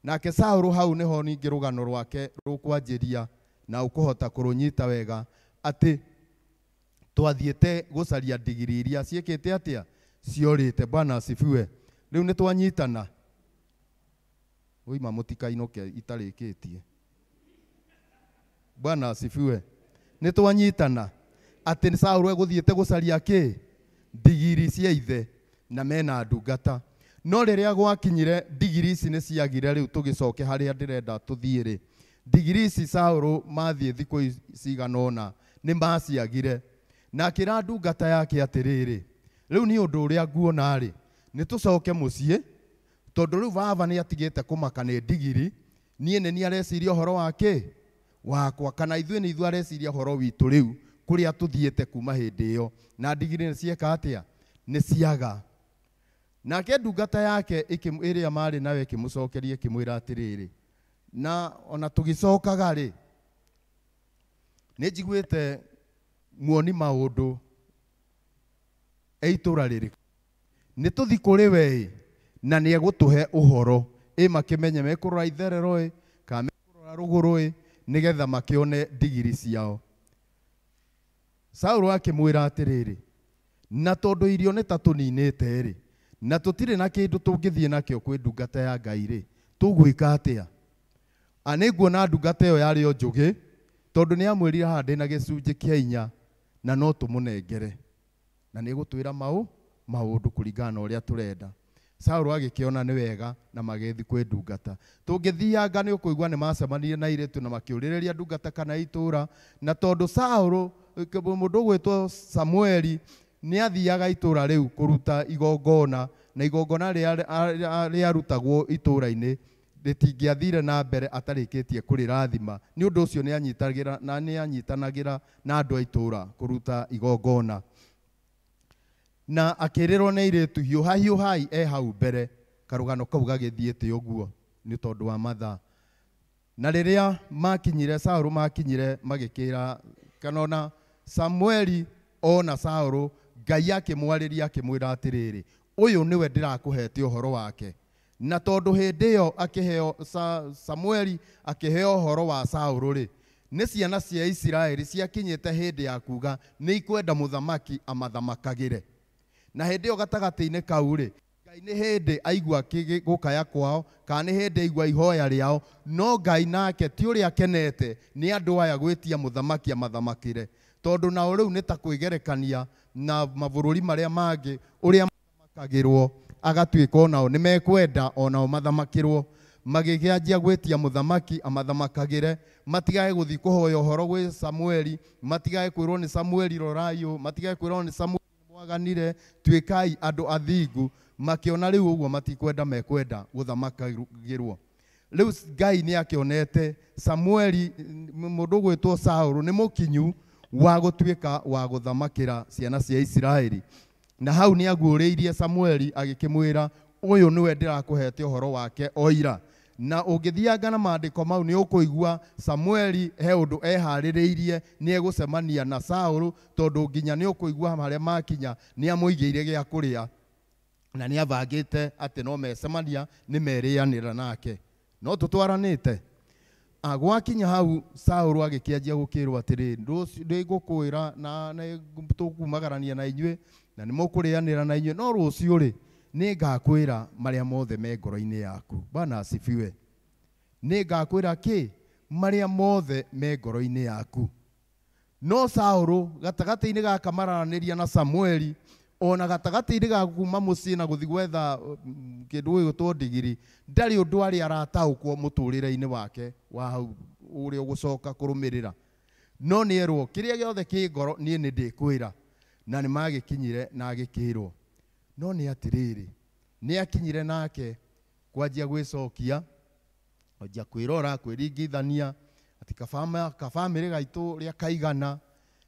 nake Saũlũ hau niho ningĩ rũgano rwake rũkwanjĩria na ũkũhota kũrũnyita wega atĩ twathiĩte gũcaria ndigiri iria ciĩkĩte atĩa ciorĩte. Bwana asifiwe. Rĩu nĩ twanyitana oima mũtikainũke itarĩkĩtie. Bwana asifiwe. Nĩ twanyitana atĩ Saũlũ egũthiĩte gũcaria kĩ? Ndigiri cia ithe na mena ndungata. No rĩrĩa gwakinyire ndigiri ici nĩ ciagire, rĩu tũgĩcoke harĩa ndĩrenda tũthiĩ-rĩ, ndigiri ici Saũlũ mathiĩ thikũ cigana ũna nĩ maciagire, na akĩra ndungata yake atĩrĩrĩ, rĩu nĩ ũndũ ũrĩa nguona-rĩ, nĩ tũcoke mũciĩ, tondũ rĩu baba nĩ atigĩte kũmaka nĩ ndigiri, niĩ nĩ areciria ũhoro wa kĩ? Wakwa, kana ithuĩ nĩ ithuĩ areciria ũhoro witũ rĩu kũrĩa tũthiĩte kuma hĩndĩ ĩyo, na ndigiri nĩ cieka atĩa? Nĩ ciaga. Nake ndungata yake ĩrĩa marĩ nayo ĩkĩmũcokeria ĩkĩmwĩra atĩrĩrĩ, na ona tũgĩcokaga-rĩ, nĩ njiguĩte muoni maũndũ itũra rĩrĩ, nĩ tũthi kũrĩ we na nĩ egũtũhe ũhoro, makĩmenye mekũrora itherero kana mekũrora rũgũrũ nĩgetha makĩone ndigiri ciao. Saũlũ akĩmwĩra atĩrĩrĩ, na tondũ irio nĩ ta tũninĩte-rĩ, na tũtirĩ na kĩndũ tũngĩthiĩ nakĩo kwĩ ndungata ya Ngai-rĩ, tũgwĩka atĩa? Nĩ nguona ndungata ĩyo yarĩ o njũgĩ, tondũ nĩ amwĩrire haha ndĩ na gĩcunjĩ kĩa 4 na no tũmũnengere, na nĩ gũtwĩra maũndũ kũringana na ũrĩa tũrenda. Saũlũ agĩkĩona nĩ wega na magĩthi kwĩ ndungata. Tũngĩthianga nĩ ũkũigua nĩ macemanirie na airĩtu na makĩũrĩrĩria ndungata kana itũra, na tondũ Saũlũ mũndũ ũgwĩtwo Samueli nĩ athiaga itũra rĩu kũruta igongona, na igongona rĩarutagwo itũra-inĩ rĩtingĩathire na mbere atarĩkĩtie kũrĩrathima. Nĩ ũndũ ũcio nĩ anyitanagĩra na andũ a itũra kũruta igongona, na akĩrĩrwo nĩ airĩtu hiũha hau mbere, karũgano kau gagĩthiĩte ũguo nĩ tondũ wa mathaa. Na rĩrĩa makinyire, Saũlũ makinyire magĩkĩra kanona Samueli ona Saũlũ, Ngai akĩmwarĩria akĩmwĩra atĩrĩrĩ, ũyũ nĩwe ndĩrakũhete ũhoro wake. Na tondũ hĩndĩ ĩyo akĩheo Samueli akĩheo ũhoro wa Saũlũ-rĩ, nĩ ciana cia Isiraeli ciakinyĩte hĩndĩ ya kuga nĩ ikwenda mũthamaki amathamakagĩre. Na hĩndĩ ĩyo gatagatĩ-inĩ kau-rĩ, Ngai nĩ hĩndĩ aigua gũkaya kwao, kana nĩ hĩndĩ aigua ihoya rĩao, no Ngai nake ti ũrĩa akenete nĩ andũ aya gwĩtia mũthamaki amathamakĩre, tondũ nao rĩu nĩ ta kwĩgerekania na mabũrũri marĩa mangĩ ũrĩa mathamakagĩrwo, agatuĩka onao nĩ mekwenda onao mathamakĩrwo. Magĩkĩanjia gwĩtia mũthamaki amathamakagĩre, matigage gũthiĩ kũhoya ũhoro gwĩ Samueli, matigage kwĩrwo nĩ Samueli rorai ũũ, matigage kwĩrwo nĩ Samueli mwaganire, tuĩkai andũ athingu. Makĩona rĩu ũguo matikwenda, mekwenda gũthamakagĩrwo. Rĩu Ngai nĩ akĩonete Samueli mũndũ gwĩtwo Saũlũ nĩ mũkinyu wa gũtuĩka wa gũthamakĩra ciana cia Isiraeli. Na hau nĩ aguũrĩirie Samueli agĩkĩmwĩra, ũyũ nĩwe ndĩrakũhete ũhoro wake o ira. Na ũngĩthianga na maandĩko mau nĩ ũkũigua Samueli he ũndũ eharĩrĩirie nĩ egũcemania na Saũlũ, tondũ nginya nĩ ũkũigua harĩa makinya nĩ amũigĩire gĩa kũrĩa, na nĩ abangĩte atĩ no mecemania nĩ merĩanĩra nake. No tũtwaranĩte. Gwakinya hau Saũlũ agĩkĩanjia gũkĩrwo atĩrĩ, nĩ ngũkwĩra na tũkumagarania na inyuĩ na nĩ mũkũrĩanĩra na inyuĩ, no rũciũ-rĩ nĩ ngakwĩra marĩa mothe me ngoro-inĩ yaku. Bwana asifiwe. Nĩ ngakwĩra kĩ? Marĩa mothe me ngoro-inĩ yaku. No Saũlũ gatagatĩ-inĩ gaka mararanĩria na Samueli, ona gatagatĩ-inĩ ga kuma mũciĩ na gũthiĩ gwetha kĩndũ gĩgwĩtwo ndigiri, ndarĩ ũndũ arĩ arataũkwo mũtũrĩre-inĩ wake wa hau ũrĩa ũgũcoka kũrũmĩrĩra. No nĩ erwo kĩrĩa gĩothe kĩ ngoro niĩ nĩ ndĩkwĩra. Na nĩ magĩkinyire na agĩkĩrwo. No nĩ atĩrĩrĩ, nĩ akinyire nake kwanjia gwĩcokia, kwanjia kwĩrora, kwĩringithania atĩ kabamĩrĩ gaitũ rĩa kaigana,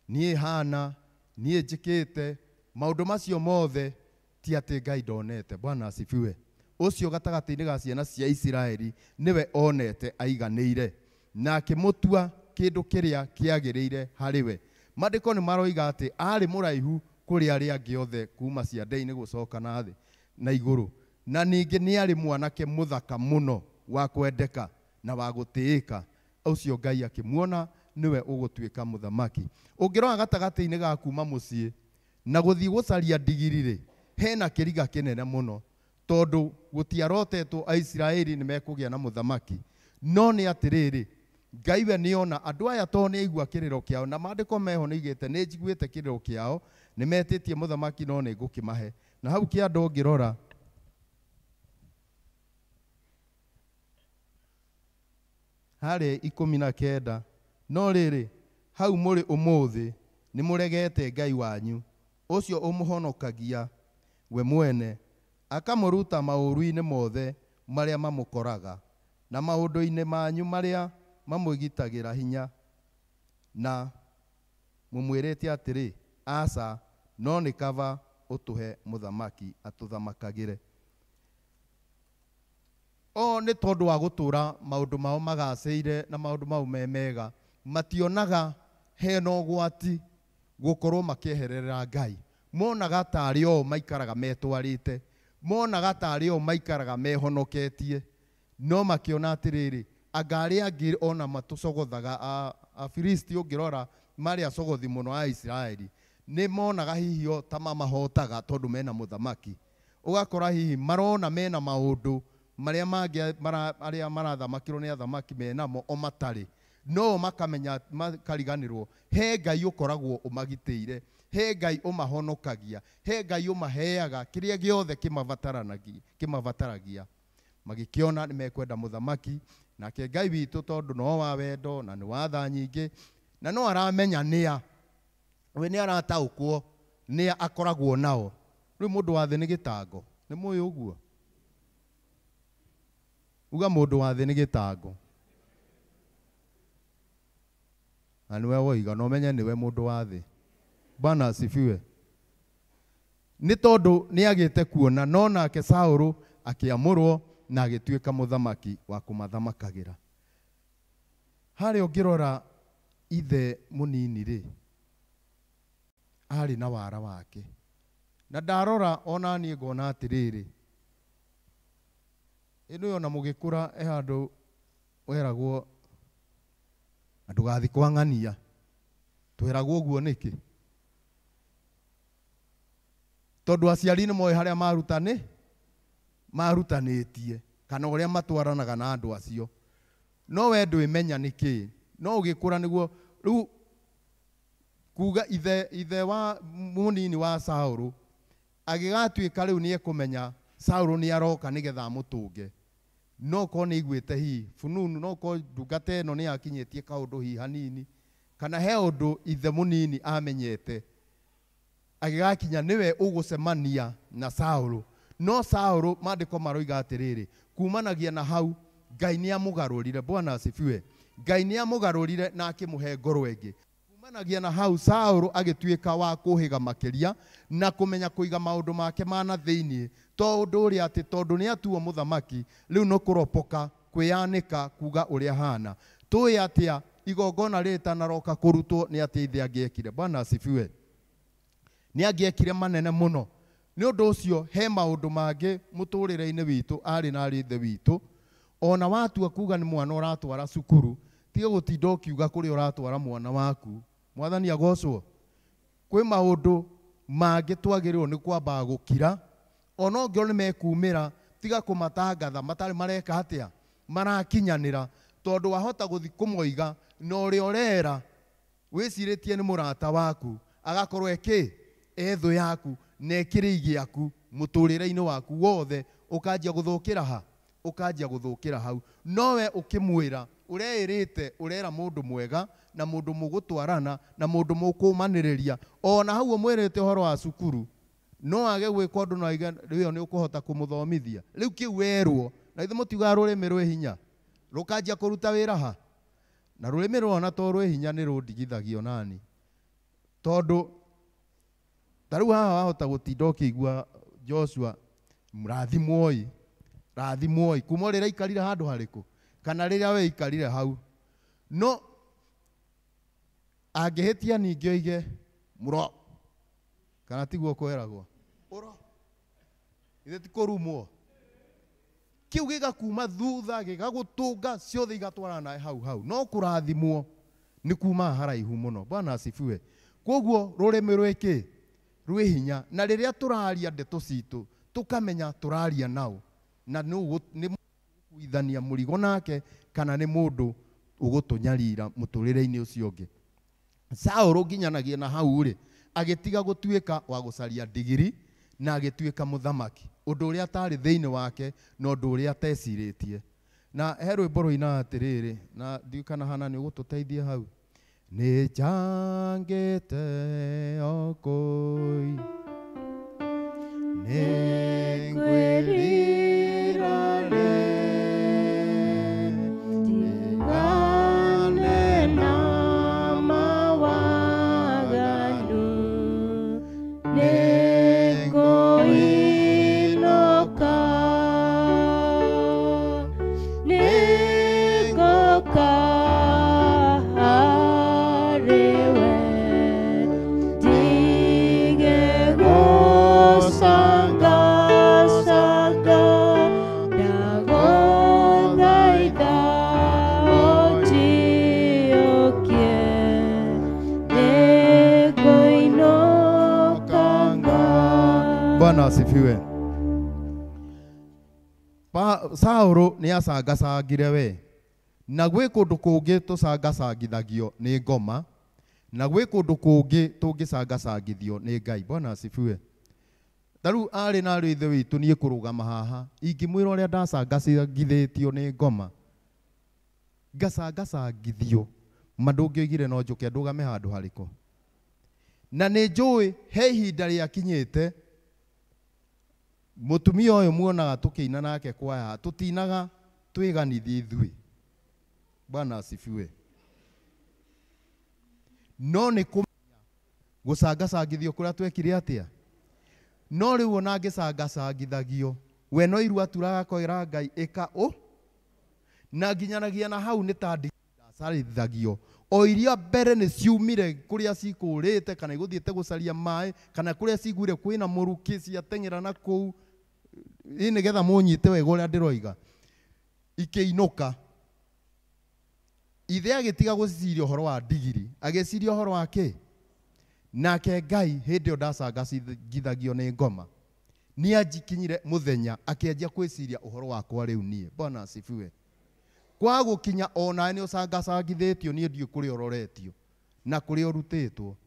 niĩ hana, niĩ njĩkĩte, maũndũ macio mothe ti atĩ Ngai ndonete. Bwana asifiwe. Ũcio gatagatĩ-inĩ ga ciana cia Isiraeli nĩwe onete aiganĩire na akĩmũtua kĩndũ kĩrĩa kĩagĩrĩire harĩ we. Maandĩko nĩ maroiga atĩ arĩ mũraihu kũrĩ arĩa angĩ othe kuma ciande-inĩ gũcoka na thĩ na igũrũ, na ningĩ nĩ arĩ mwanake mũthaka mũno wa kwendeka na wa gũtĩĩka, ũcio Ngai akĩmuona niwe ũgũtuĩka mũthamaki. Ũngĩrora gatagatĩ-inĩ ga kuma mũciĩ na gũthiĩ gũcaria ndigiri-rĩ, hena kĩriga kĩnene mũno, tondũ gũtiarotetwo Aisiraeli nĩ mekũgĩa na mũthamaki. No nĩ atĩrĩrĩ, Ngai we nĩona andũ aya to nĩ aigua kĩrĩro kĩao, na maandĩko meho nĩoigĩte nĩ njiguĩte kĩrĩro kĩao, nĩ metĩtie mũthamaki no nĩ ngũkĩmahe. Na hau kĩanda ũngĩrora harĩ 19, no rĩrĩ hau mũrĩ ũmũthĩ nĩ mũregete Ngai wanyu ũcio ũmũhonokagia we mwene, akamũruta maũru-inĩ mothe marĩa mamũkoraga na maũndũ-inĩ manyu marĩa mamũgitagĩra hinya, na mũmwĩrĩte atĩrĩ, aca, no nĩ kaba ũtũhe mũthamaki atũthamakagĩre. O nĩ tondũ wa gũtũra maũndũ mao magacĩire na maũndũ mau me mega, mationaga hena ũgwati gũkorwo makĩeherera Ngai. Monaga tarĩ o maikaraga metwarĩte, monaga tarĩ o maikaraga mehonoketie, no makĩona atĩrĩrĩ, anga arĩa angĩ ona matũcogothaga Afilisti ũngĩrora marĩ acogothi mũno a Isiraeli, nĩ monaga hihi o ta mamahotaga tondũ mena mũthamaki. Ũgakora hihi marona mena maũndũ marĩa mangĩ arĩa marathamakĩrwo nĩ athamaki menamo o matarĩ, no makamenya makariganĩrwo, he Ngai ũkoragwo ũmagitĩire, he Ngai ũmahonokagia, he Ngai ũmaheaga kĩrĩa gĩothe kĩmabataragia. Magĩkĩona nĩ mekwenda mũthamaki, nake Ngai witũ tondũ no wa wendo na nĩ wa tha nyingĩ, na no aramenya nĩa, we nĩ arataũkwo nĩa akoragwo nao. Rĩu mũndũ wa thĩ nĩ gĩtango, nĩ mũĩ ũguo? Uga mũndũ wa thĩ nĩ gĩtango, na nĩwe woiga, no menye nĩwe mũndũ wa thĩ. Bwana asifiwe. Nĩ tondũ nĩ agĩte kuona, no nake Saũlũ akĩamũrwo na agĩtuĩka mũthamaki wa kũmathamakagĩra. Harĩa ũngĩrora ithe mũnini-rĩ, arĩ na wara wake, na ndarora ona niĩ ngona atĩrĩrĩ, ĩno ona mũgĩkũra handũ weragwo ndũgathi kwang'ania, tweragwo ũguo nĩkĩ? Tondũ aciari nĩ moĩ harĩa marutanĩtie kana ũrĩa matwaranaga na andũ acio, no we ndwĩmenya nĩkĩ. No ũgĩkũra nĩguo rĩu kuga ithe wa mũnini wa Saũlũ agĩgatuĩka rĩu nĩ ekũmenya Saũlũ nĩ aroka nĩgetha amũtũnge, no ko nĩ iguĩte hihi fununu, no ko ndungata ĩno nĩ yakinyĩtie kaũndũ hihi hanini, kana he ũndũ ithe mũnini amenyete agĩgakinya nĩwe ũgũcemania na Saũlũ. No Saũlũ maandĩko maroiga atĩrĩrĩ, kumanagia na hau Ngai nĩ amũgarũrire. Bwana asifiwe. Ngai nĩ amũgarũrire na akĩmũhe ngoro ĩngĩ. Kumanagia na hau Saũlũ agĩtuĩka wa kũhĩga makĩria na kũmenya kũiga maũndũ make mana thĩinĩ, tondũ ũrĩa atĩ tondũ nĩ atuo mũthamaki, rĩu no kũropoka kwĩyanĩka kuga ũrĩa hana. Tũĩ atĩa igongona rĩtanaroka kũrutwo nĩ atĩ ithe angĩekire. Bwana asifiwe. Nĩ angĩekire manene mũno. Nĩ ũndũ ũcio he maũndũ mangĩ mũtũrĩre-inĩ witũ arĩ na ithe witũ, ona watua kuga nĩ mwana ũratwara cukuru, tiga gũtinda ũkiuga kũrĩa ũratwara mwana waku. Mwathani agocwo. Kwĩ maũndũ mangĩ twagĩrĩirwo nĩ kwamba gũkira, ona ũngĩona nĩ mekumĩra, tiga kũmatangatha matarĩ mareka atĩa, marakinyanĩra, tondũ wahota gũthi kũmoiga na ũrĩa ũrera wĩcirĩtie nĩ mũrata waku agakorwo thũ yaku na kĩrĩ gĩaku mũtũrĩre-inĩ waku wothe, ũkanjia gũthũkĩra ha? Ũkanjia gũthũkĩra hau. Nowe ũkĩmwĩra ũreĩrĩte ũrera mũndũ mwega na mũndũ mũgũtwarana na mũndũ mũkũmanĩrĩria, ona hau ũmwĩrĩte ũhoro wa cukuru, no age gwĩka ũndũ na rĩo nĩ ũkũhota kũmũthomithia. Rĩu kĩu werwo, na ithe mũtiugaga rũrĩmĩ rwĩ hinya rũkanjia kũruta wĩra ha? Na rũrĩmĩ rwona to rwĩ hinya nĩ rũndigithagio nani, tondũ tarĩu haha wahota gũtinda ũkĩigua Joshua rathimwo-ĩ, rathimwo-ĩ, kuma rĩrĩa aikarire handũ harĩkũ, kana rĩrĩa we aikarire hau. No angĩhĩtia ningĩ oige mũro, kana tiguo kweragwo ũro, ithe ti kũrumwo. kiu gigakuma thutha gigagutunga ciothe igatwarana hau no kurathimwo ni kuma haraihu muno. Bwana asifiwe. Koguo rurimi rwiki rwi hinya, na riria turaria ndeto citu tukamenya turaria nao, na ni kuithania murigo nake kana ni mundu ugutunyarira muturire-ini ucio ungi. Saũlũ nginyanagia na hau ri agitiga gutuika wa gucaria ndigiri na agituika muthamaki, undu uria atari thiini wake na undu uria ateciritie. Na he rwimbo ruina atiriri, na ndiukana hana ni ugututeithia hau. Ni jangite okoi ni ngwirira asifiwe. Saũlũ ni acangacangire we, na gwi kundu kungi tucangacangithagio ni ngoma, na gwi kundu kungi tungicangacangithio ni Ngai. Bwana asifiwe. Taru ari na rithe witu nie kurugama haha ingimwira uria ndacangacithithio ni ngoma, ngacangacangithio mandungigire no njuke ndugame handu hariko, na ni njui he ihinda riakinyite mutumia uyu muonaga tukiina nake kwaya tutinaga twiganithi ithui. Bwana asifiwe. No ni kumenya gucangacangithio kuria twekire atia, no riu ona ngicangacangithagio we no iru aturaga koira Ngai ika na nginyanagia na hau ni ta ndacarithagio o iria mbere ni ciumire kuria cikurite kana iguthiete gucaria mai kana kuria ciguire kwina muruki ciateng'era na kuu ini getha munyite wega uria ndiroiga ikiinuka. Ithe agitiga guciria uhoro wa ndigiri agiciria uhoro wake, nake Ngai hindi ndacangacithagio ni ngoma ni anjikinyire muthenya akianjia kwiciria uhoro wakwa riu nie. Bwana asifiwe. Kwa gukinya ona ni ucangacangithitio ni ndio kuri ororetio na kuri orutitwo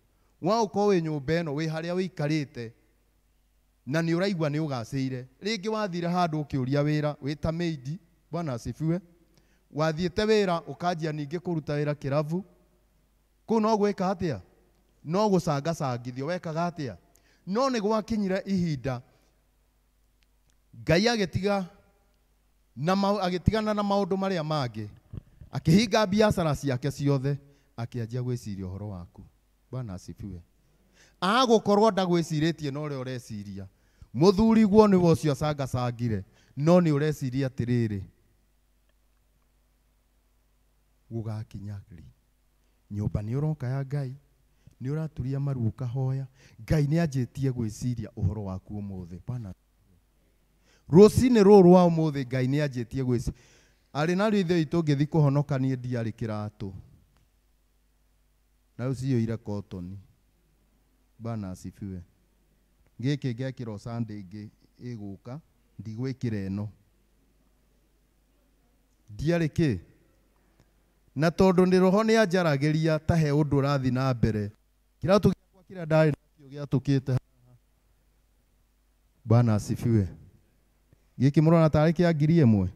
wa uko we nyumba eno we haria wikarite na ni uraigwa ni ugacire ringi wathire handu ukiuria wira wita maidi. Bwana asifiwe. Wathiete wira ukanjia ningi kuruta wira kiravu ku no gwika atia, no gucangacangithio wekaga atia. No ni gwakinyire ihinda Ngai agitiga na agitigana na maundu maria mangi akihinga biacara ciake ciothe akianjia gwiciria uhoro waku. Bwana asifiwe. Agukorwo ndagwiciritie no ri ureciria muthuri guo ni wo cio cangacangire no ni ureciria atiriri gugakinya ri nyumba ni uroka ya Ngai ni uraturia maru ukahoya Ngai ni anjitie gwiciria uhoro waku umuthi. Bwana rucini ruru wa umuthi Ngai ni anjitie gwiciria ari na rithe itu ngithi kuhonokanie ndiari kiratu na ucio ira cotton. Bwana asifiwe. Giki ngekira Sunday ingi iguka ndigwikira eno ndiari ki na tondu ni roho ni anjaragiria ta he undu rathi na mbere kiratu giakwa kira ndari nakio giatukite. Bwana asifiwe. Giki murona tari kia ngiri imwe.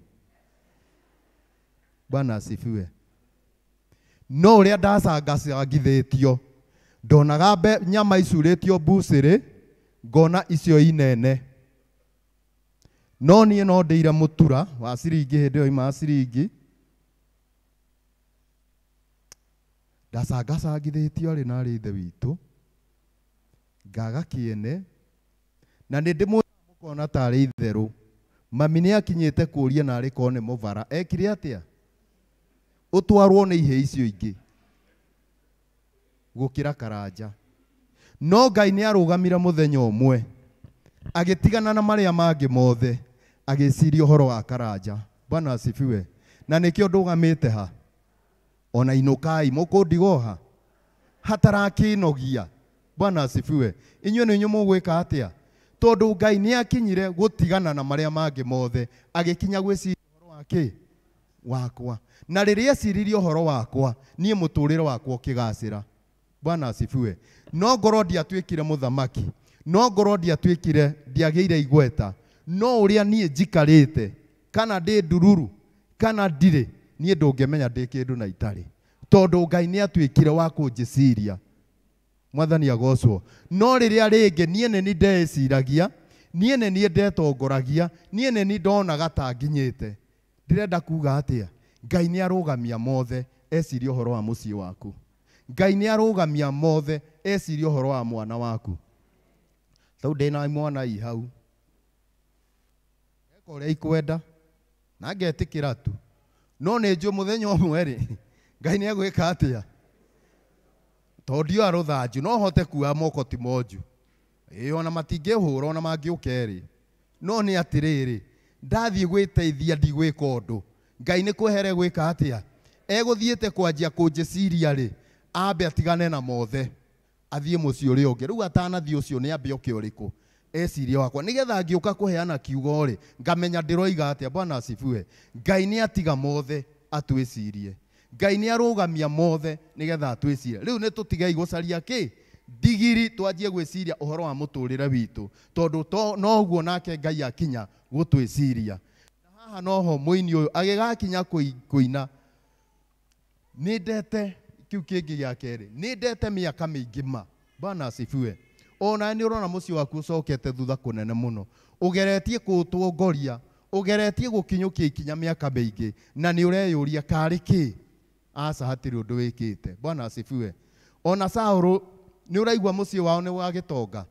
Bwana asifiwe. No uria ndacangacangithitio ndonaga nyama icuritio mbuciri ngona icio inene, no nie no ndeire mutura wa ciringi hindi yo ima ciringi ndacangacangithitio ari na rithe witu ngaga kiene na ni ndimukona tari itheru. Mami ni akinyite kuria na ari kone muvara ekire atia utwarwo ni ihe icio ingi gukira karanja. No Ngai ni arugamira muthenya umwe agitigana na maria mangi mothe agĩciria ũhoro wa Karanja. Bwana asifiwe. Na nĩkĩo ndũgamĩte ha. Ona inukai mũkũndigoha. Hatarakĩnogia. Bwana asifiwe. Inyuĩ nĩ inyuĩ mũgwĩka atĩa? Tondũ Ngai nĩ akinyire gũtigana na marĩa mangĩ mothe, agĩkinya gwĩciria ũhoro wake wakwa. Na rĩrĩa eciririe ũhoro wakwa, niĩ mũtũrĩre wakwa ũkĩgacĩra. Bwana asifiwe. No ngorwo ndiatuĩkire mũthamaki, no ngorwo ndiatuĩkire ndiagĩire igweta, no ũrĩa niĩ njikarĩte, kana ndĩ ndururu, kana ndirĩ, niĩ ndũngĩmenya ndĩ kĩndũ na itarĩ. Tondũ Ngai nĩ atuĩkire wa kũnjĩciria. Mwathani agocwo. No rĩrĩa rĩngĩ niĩ nĩ ndeciragia, niĩ nĩ ndetongoragia, niĩ nĩ ndonaga ta nginyĩte. Ndĩrenda kuga atĩa? Ngai nĩ arũgamia mothe, eciria ũhoro wa mũciĩ waku. Ngai nĩ arũgamia mothe, eciria ũhoro wa mwana waku. Tau ndĩna mwana i hau. Eka ũrĩa ikwenda, na ngetĩkĩra tu. No nĩ njũĩ mũthenya ũmwe rĩ, Ngai nĩ egwĩka atĩa? Tondũ ndio arũthanju, no hote kuoya moko ti monju. Ona matingĩhũra ona mangĩũka rĩ. No nĩ atĩrĩrĩ, ndathiĩ gwĩteithia ndigwĩka ũndũ. Ngai nĩ kwĩhere gwĩka atĩa? Egũthiĩte kwanjia kũnjĩciria rĩ, ambe atigane na mothe, athiĩ mũciĩ ũrĩa ũngĩ. Rĩu atanathiĩ ũcio nĩ ambe oke ũrĩkũ? Eciria wakwa. Nĩgetha ngĩũka kũheana kiugo rĩ, ngamenya ndĩroiga atĩa. Bwana asifiwe. Ngai nĩ atiga mothe atwĩcirie. Ngai nĩ arũgamia mothe nĩgetha atwĩcirie. Rĩu nĩ tũtigei gũcaria kĩ? Ndigiri, twanjie gwĩciria ũhoro wa mũtũrĩre witũ. Tondũ no ũguo nake Ngai akinya gũtwĩciria. Na haha noho mũini ũyũ agĩgakinya kũina. Nĩ ndete kiu kĩngĩ gĩa kerĩ. Nĩ ndete mĩaka mĩingĩ ma. Bwana asifiwe. Ona nĩ ũrona mũciĩ waku ũcokete thutha kũnene mũno. Ũgeretie kũũtongoria, ũgeretie gũkinyũkia ikinya mĩaka mĩingĩ, na nĩ ũreyũria karĩ kĩ? Aca hatirĩ ũndũ wĩkĩte. Bwana asifiwe. Ona Saũlũ nĩ ũraigua mũciĩ wao nĩ wagĩtonga.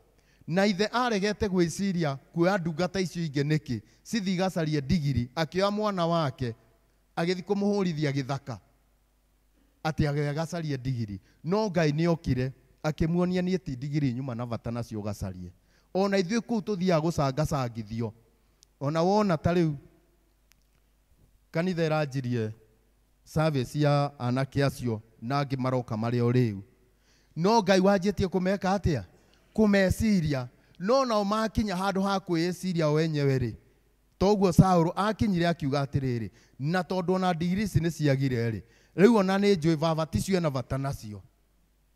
Na ithe aregete gwĩciria kuoya ndungata icio ingĩ nĩkĩ? Cithi igacarie ndigiri, akĩoya mwana wake agĩthi kũmũhũrithia gĩthaka atĩ agacarie ndigiri. No Ngai nĩ okire akĩmuonia niĩ ti ndigiri nyuma na bata nacio gacarie. Ona ithuĩ kũu tũthiaga gũcangacangithio. Ona wona ta rĩu kanitha ĩranjirie service ya anake acio na angĩ maroka marĩ o rĩu. No Ngai wanjĩtie kũmeka atĩa? Kũmeciria. No nao makinya handũ ha kwĩciria wenyewe rĩ, toguo Saũlũ akinyire akiuga atĩrĩrĩ, na tondũ ona ndigiri ici nĩ ciagire rĩ, rĩu ona nĩ njũĩ baba ticio ena bata nacio.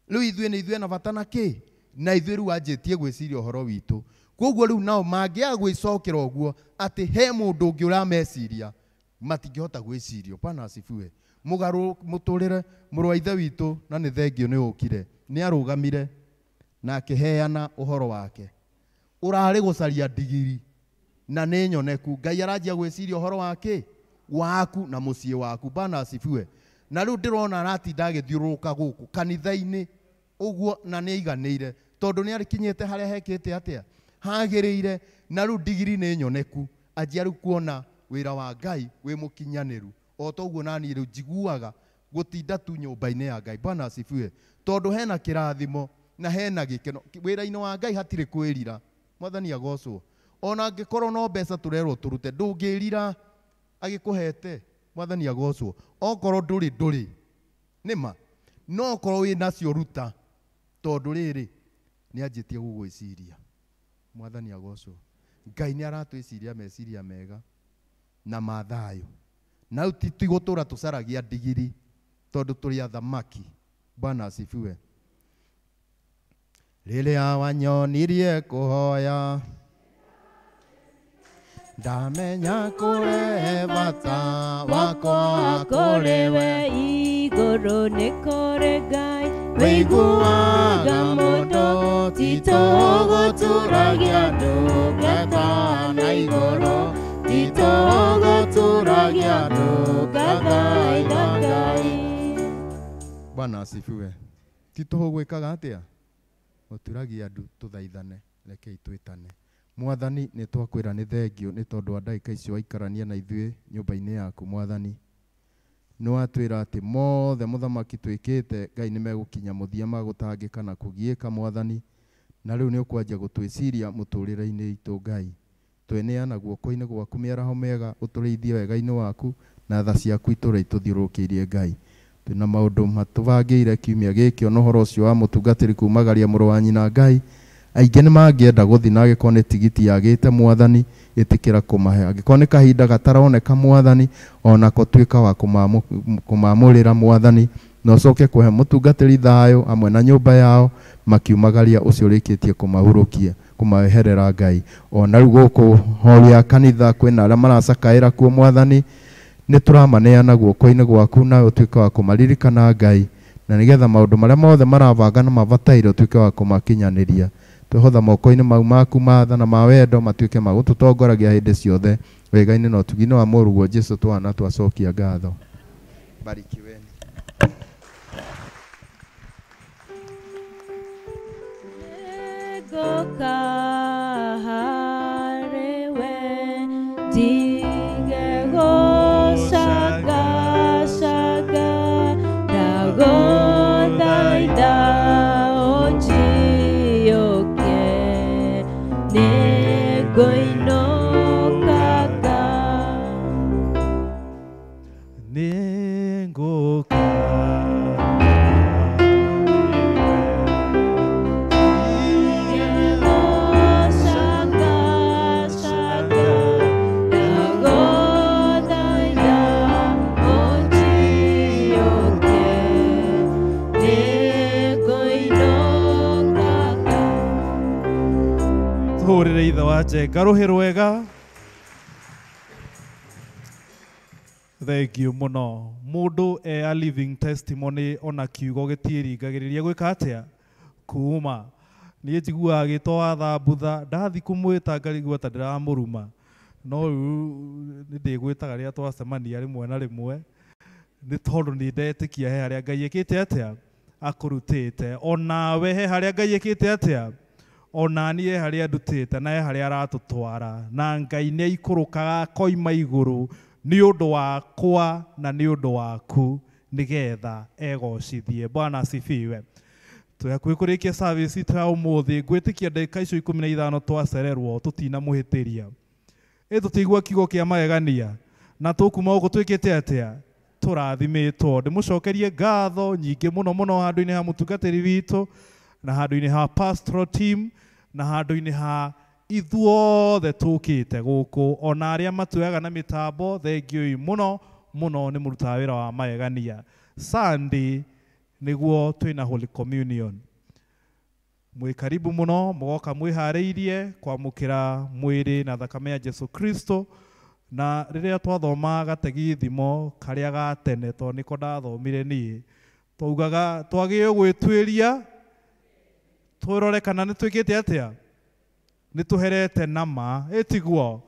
Rĩu ithuĩ ena bata na kĩ? Na ithuĩ rĩu wanjĩtie gwĩciria ũhoro witũ. Koguo rĩu nao mangĩaga gwĩcokera ũguo atĩ he mũndũ ũngĩ ũrameciria, matingĩhota gwĩciria. Bwana asifiwe. Mũtũrĩre mũrũ wa ithe witũ na nĩ thengio nĩ ũkire, nĩ arũgamire na akĩheana ũhoro wake. Ũrarĩ gũcaria ndigiri na nĩ nyoneku. Ngai aranjia gwĩciria ũhoro wake waku na mũciĩ waku. Bwana asifiwe. Na rĩu ndĩrona aratinda agĩthiũrũrũka gũkũ kanitha-inĩ ũguo, na nĩ aiganĩire tondũ nĩ arĩkinyĩte harĩa hekĩte atĩa? Hagĩrĩire. Na rĩu ndigiri nĩ nyoneku, anjia rĩu kuona wĩra wa Ngai wĩ mũkinyanĩru. O toguo naniĩ rĩu njiguaga gũtinda tu nyũmba-inĩ ya Ngai. Bwana asifiwe. Tondũ hena kĩrathimo na hena gĩkeno. Wĩra-inĩ wa Ngai hatirĩ kwĩrira. Mwathani agocwo. Ona angĩkorwo no mbeca tũrerwo tũrute, ndũngĩrira agĩkũhete. Mwathani agocwo. Okorwo ndũrĩ nĩma, no okorwo wĩ nacio ruta, tondũ rĩrĩ nĩ anjĩtie gũgwĩciria. Mwathani agocwo. Ngai nĩ aratwĩciria meciria mega na ma thayũ. Na rĩu ti gũtũra tũcaragia ndigiri tondũ tũrĩ athamaki. Bwana asifiwe. Rĩrĩa wanyonirie kũhoya, ndamenya kũrehe bata wakwa kũrĩ we. Igũrũ nĩ kũrĩ Ngai wĩiguaga mũndũ, ti tũgũtũragia ndungata na igũrũ, ti tũgũtũragia ndungata na Ngai. Bwana asifiwe. Ti tũgwĩkaga atĩa? Gũtũragia andũ tũthaithane, rekei twĩtane. Mwathani nĩ twakwĩra nĩ thengio nĩ tondũ wa ndagĩka icio waikarania na ithuĩ nyũmba-inĩ yaku. Mwathani nĩ watwĩra atĩ mothe mũthamaki twĩkĩte Ngai nĩ megũkinya mũthia magũtangĩka na kũgiĩka. Mwathani, na rĩu nĩ ũkwanjia gũtwĩciria mũtũrĩre-inĩ itũ Ngai. tweneana guoko-inĩ gwaku mĩaraho mĩega, ũtũrĩithie wega-inĩ waku, na tha ciaku itũũre itũthiũrũrũkĩirie Ngai. Twĩna maũndũ matũbangĩire kiumia gĩkĩ, ona ũhoro ũcio wa mũtungatĩri kumagaria mũrũ wa nyina Ngai. Aingĩ nĩ mangĩenda gũthiĩ na angĩkorwo nĩ tigiti yagĩte Mwathani, ĩtĩkĩra kũmahe. Angĩkorwo nĩ kahinda gataroneka Mwathani, onako tuĩka wa kũmamũrĩra Mwathani, na ũcoke kũhe mũtungatĩri thayũ hamwe na nyũmba yao, makiumagaria ũcio ũrĩkĩtie kũmahurũkia, kũmaweherera Ngai. Ona rĩu gũkũ hori ya kanitha kwĩna arĩa maracakaĩra kuo Mwathani, nĩ tũramaneana guoko-inĩ gwaku, nawe ũtuĩke wa kũmaririkana Ngai, na nĩgetha maũndũ marĩa mothe marabanga na mabataire ũtuĩke wa kũmakinyanĩria. Twĩhotha moko-inĩ mau maku matha na ma wendo matuĩke ma gũtũtongoragia hĩndĩ ciothe, wega-inĩ na ũtugi-inĩ wa mũruguo Jesũ twana twacokia ngatho. Barikiweni. Ithe wa Njenga rũhĩ rwega. Thank you mũno. Mũndũ a living testimony, ona kiugo gĩtiĩringagĩrĩria gwĩka atĩa kuuma. Niĩ njiguaga gĩtwa thambutha, ndathi kũmwĩta ngarigua ta ndĩramũruma, no rĩu nĩndĩgwĩtaga rĩrĩa twacemania rĩmwe na rĩmwe, nĩ tondũ nĩndetĩkia he harĩa Ngai ĩkĩte atĩa akũrutĩte. Onawe he harĩa Ngai ĩkĩte atĩa, ona niĩ harĩa ndutĩte na harĩa aratũtwara, na Ngai nĩ aikũrũkaga koima igũrũ nĩ ũndũ wakwa na nĩ ũndũ waku, nĩgetha egocithie. Bwana asifiwe. Tũhakuhĩ kũrĩkia service itũ ya ũmũthĩ, ngwĩtĩkia ndagĩka icio 15 twacererwo tũtinamũhĩtĩria. Tũtigua kiugo kĩa magegania na tũkuma gũkũ twĩkĩte atĩa tũrathimĩtwo. Ndĩmũcokerie ngatho nyingĩ mũno mũno handũ-inĩ ha mũtungatĩri witũ, na handũ-inĩ ha pastoral team, na handũ-inĩ ha ithuothe tũkĩte gũkũ, ona arĩa matuaga na mĩtambo, thengiũi mũno mũno, nĩ mũrutaga wĩra wa magegania. Sunday nĩguo twĩna Holy Communion. Mwĩ karibu mũno, mũgoka mwĩharĩirie kwamũkĩra mwĩrĩ na thakame ya Jesũ Kristo. Na rĩrĩa twathoma gategi thimo karĩa ga tene, tondũ nĩko ndathomire niĩ, twaugaga twagĩrĩirwo gwĩtuĩria twĩrore kana nĩ twĩkĩte atĩa, nĩ tũherete nama, ĩtiguo.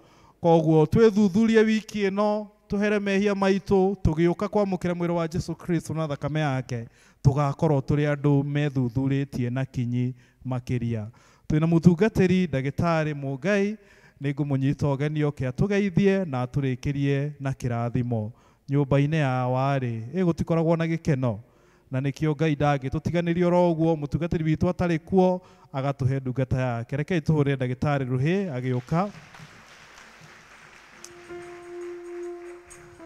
Koguo twĩthuthurie wiki ĩno, tũhere mehia maitũ, tũgĩũka kwamũkĩra mwĩrĩ wa Jesũ Kristo na thakame yake, tũgakorwo tũrĩ andũ methuthurĩtie na kinyi makĩria. Twĩna mũtungatĩri ndagĩtarĩ Mũngai, nĩngũmũnyita ũgeni oke atũgeithie na atũrĩkĩrie na kĩrathimo. Nyũmba-inĩ ya warĩ gũtikoragwo na gĩkeno, na nĩkĩo Ngai ndangĩtũtiganĩria oro ũguo, mũtungatĩri witũ atarĩ kuo agatũhe ndungata yake. Rekei tũhũrĩre ndagĩtarĩ rũhĩ agĩũka.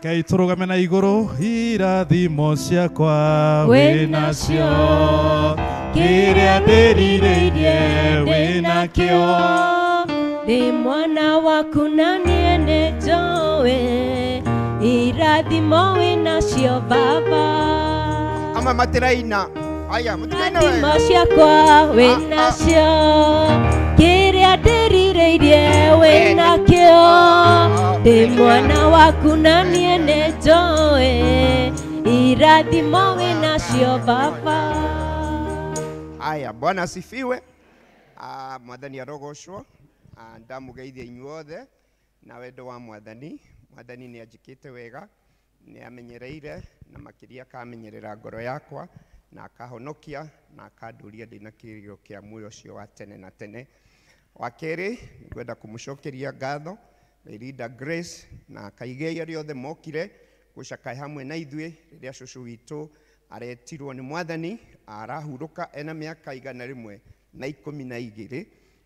Kei tũrũgame na igũrũ. Irathimo ciakwa wĩnacio, kĩrĩa ndĩrirĩirie wĩnakĩo, ndĩ mwana waku na niĩ nĩnjũĩ, irathimo wĩnacio Baba. Ama matiraina. Aya, mutikaina wewe. Irathimo ciakwa wĩnacio, kĩrĩa ndĩrirĩirie wĩnakĩo, ndĩ mwana waku na niĩ nĩnjũĩ, irathimo wĩnacio Baba. Aya, Bwana asifiwe. Mwathani arogocwo. Ndamũgeithia inyuothe na wendo wa Mwathani. Mwathani nĩ anjĩkĩte wega, nĩ amenyereire na makĩria akamenyerera ngoro yakwa, na akahonokia na akandũria ndĩna kĩrĩro kĩa muoyo ũcio wa tene na tene. Wa kerĩ, ngwenda kũmũcokeria ngatho Linda Grace na kaigei arĩa othe mokire gũcakaya hamwe na ithuĩ rĩrĩa cũcũ witũ aretirwo nĩ Mwathani, arahurũka ena mĩaka 112.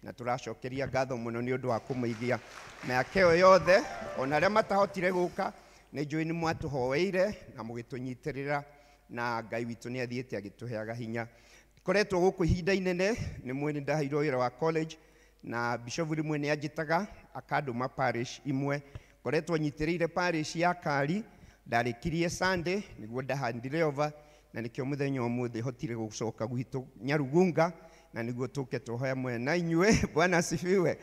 na turacokeria ngatho muno ni undu wa kumuigia miaka iyo yothe ona aria matahotire guka ni njui ni mwatuhoeire na mugitunyitirira na Ngai witu ni athiete agituheaga hinya koretwo guku ihinda inene ni mwene ndaheirwo wira wa college na bishop rimwe ni anjitaga akanduma parish imwe koretwo nyitiriire parish ya Kari ndarikirie Sunday niguo ndahandire over na nikio muthenya umuthi hotire gucoka gwitu Nyarugunga na niguo tuke tuhoya mwena inywe Bwana asifiwe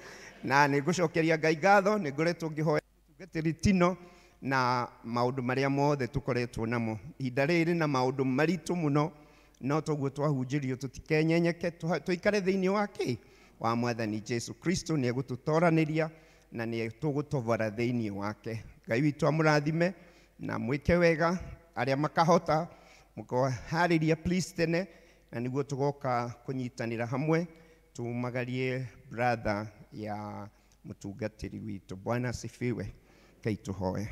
na nigucokeria Ngai ngatho niguretwo ngihoya tugetiri tino na maundu maria mothe tukoretwo namo ihinda riri na maundu maritu muno no toguo twahunjirio tutikenyenyeke tuikare thiini wake wa mwathani Jesu Kristo ni egututoraniria na ni tugutovara thiini wake Ngai witu amurathime na mwike wega aria makahota mukohariria please tene na niguo tugoka kunyitanira hamwe tumagarie brother ya mutungatiri witu Bwana asifiwe Ngai tuhoe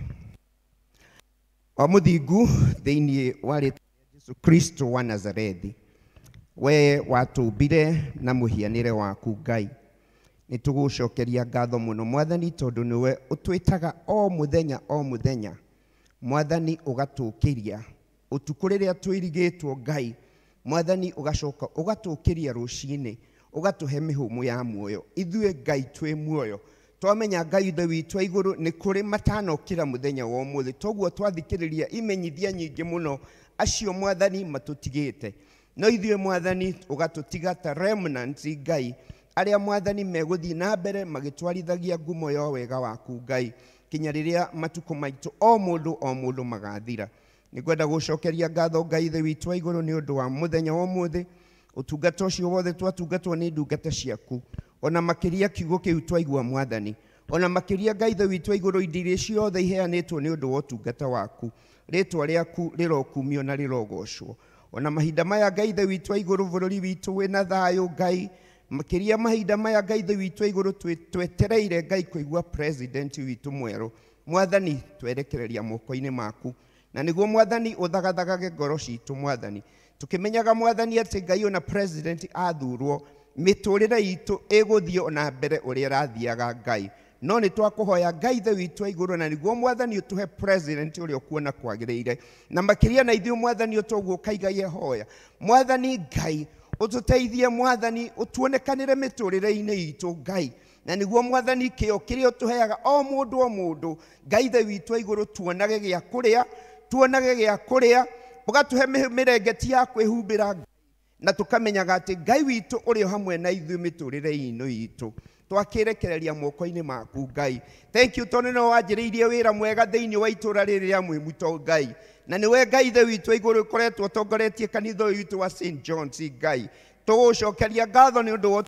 wa muthingu thiini wa Jesu Kristo wa Nazarethi we watumbire na muhianire waku Ngai ni tugucokeria ngatho muno mwathani tondu niwe utwitaga o muthenya mwathani ugatukiria utuku riria twirigitwo Ngai mwathani ugacoka ugatukiria rucini ugatuhe mihumu ya muoyo ithue Ngai twi muoyo twamenya Ngai ithe witu iguru ni kuri matanokira muthenya wa umuthi toguo twathikiriria imenyithia nyingi muno acio mwathani matutigite no ithue mwathani ugatutiga ta remnants Ngai aria mwathani meguthii na mbere magitwarithagia ngumo yo wega waku Ngai kinya riria matuko maitu o mundu magathira nigwenda gucokeria ngatho Ngai ithe witu iguru ni undu wa muthenya wa umuthi utungata ucio wothe twatungatwo ni ndungata ciaku ona makiria kiugo kiu twaigua mwathani ona makiria Ngai ithe witu iguru indire ciothe iheanitwo ni undu wa utungata waku ritwa riaku rirokumio na rirogocwo ona mahinda maya Ngai ithe witu iguru bururi witu wina thayo Ngai makiria mahinda maya Ngai ithe witu iguru twetereire Ngai kuigua president witu mweru mwathani twerekereria moko-ini maku na niguo mwathani uthagathagage ngoro citu mwathani tukimenyaga mwathani ati Ngai ona president athurwo miturire itu iguthio na mbere uria rathiaga Ngai no ni twakuhoya Ngai ithe witu iguru na niguo mwathani utuhe president uria kuona kwagiriire na makiria na ithio mwathani utoguo kaiga yehoya mwathani Ngai ututeithie mwathani utuonekanire miturire-ini itu Ngai na niguo mwathani kio kiria utuheaga o mundu Ngai ithe witu iguru tuonage gia kuria ugatuhe mirengeti ya kwihumbira na tukamenyaga ati Ngai witu uri hamwe na ithuĩ miturire-ini itu twakirekereria moko-ini maku Ngai thank you tondu no wanjiriirie wira mwega thiini wa itura riri ria mwimuto Ngai na niwe Ngai ithe witu iguru koretwo tongoretie kanitha uyu witu wa St John's Ngai tugucokeria ngatho ni undu wa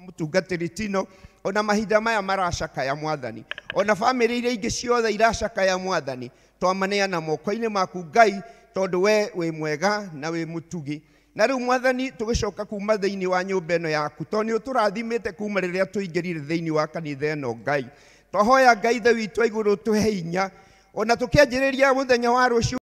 mutungatiri tino ona mahinda maya maracakaya mwathani ona family iria ingi ciothe iracakaya mwathani twamaneana moko-ini maku Ngai tondu we wi mwega na wi mutugi na riu mwathani tugicoka kuma thiini wa nyumba ino yaku tondu turathimite kuma riria tuingirire thiini wa kanitha ino Ngai twahoya Ngai ithe witu iguru tuhe hinya ona tukianjiriria muthenya wa rucio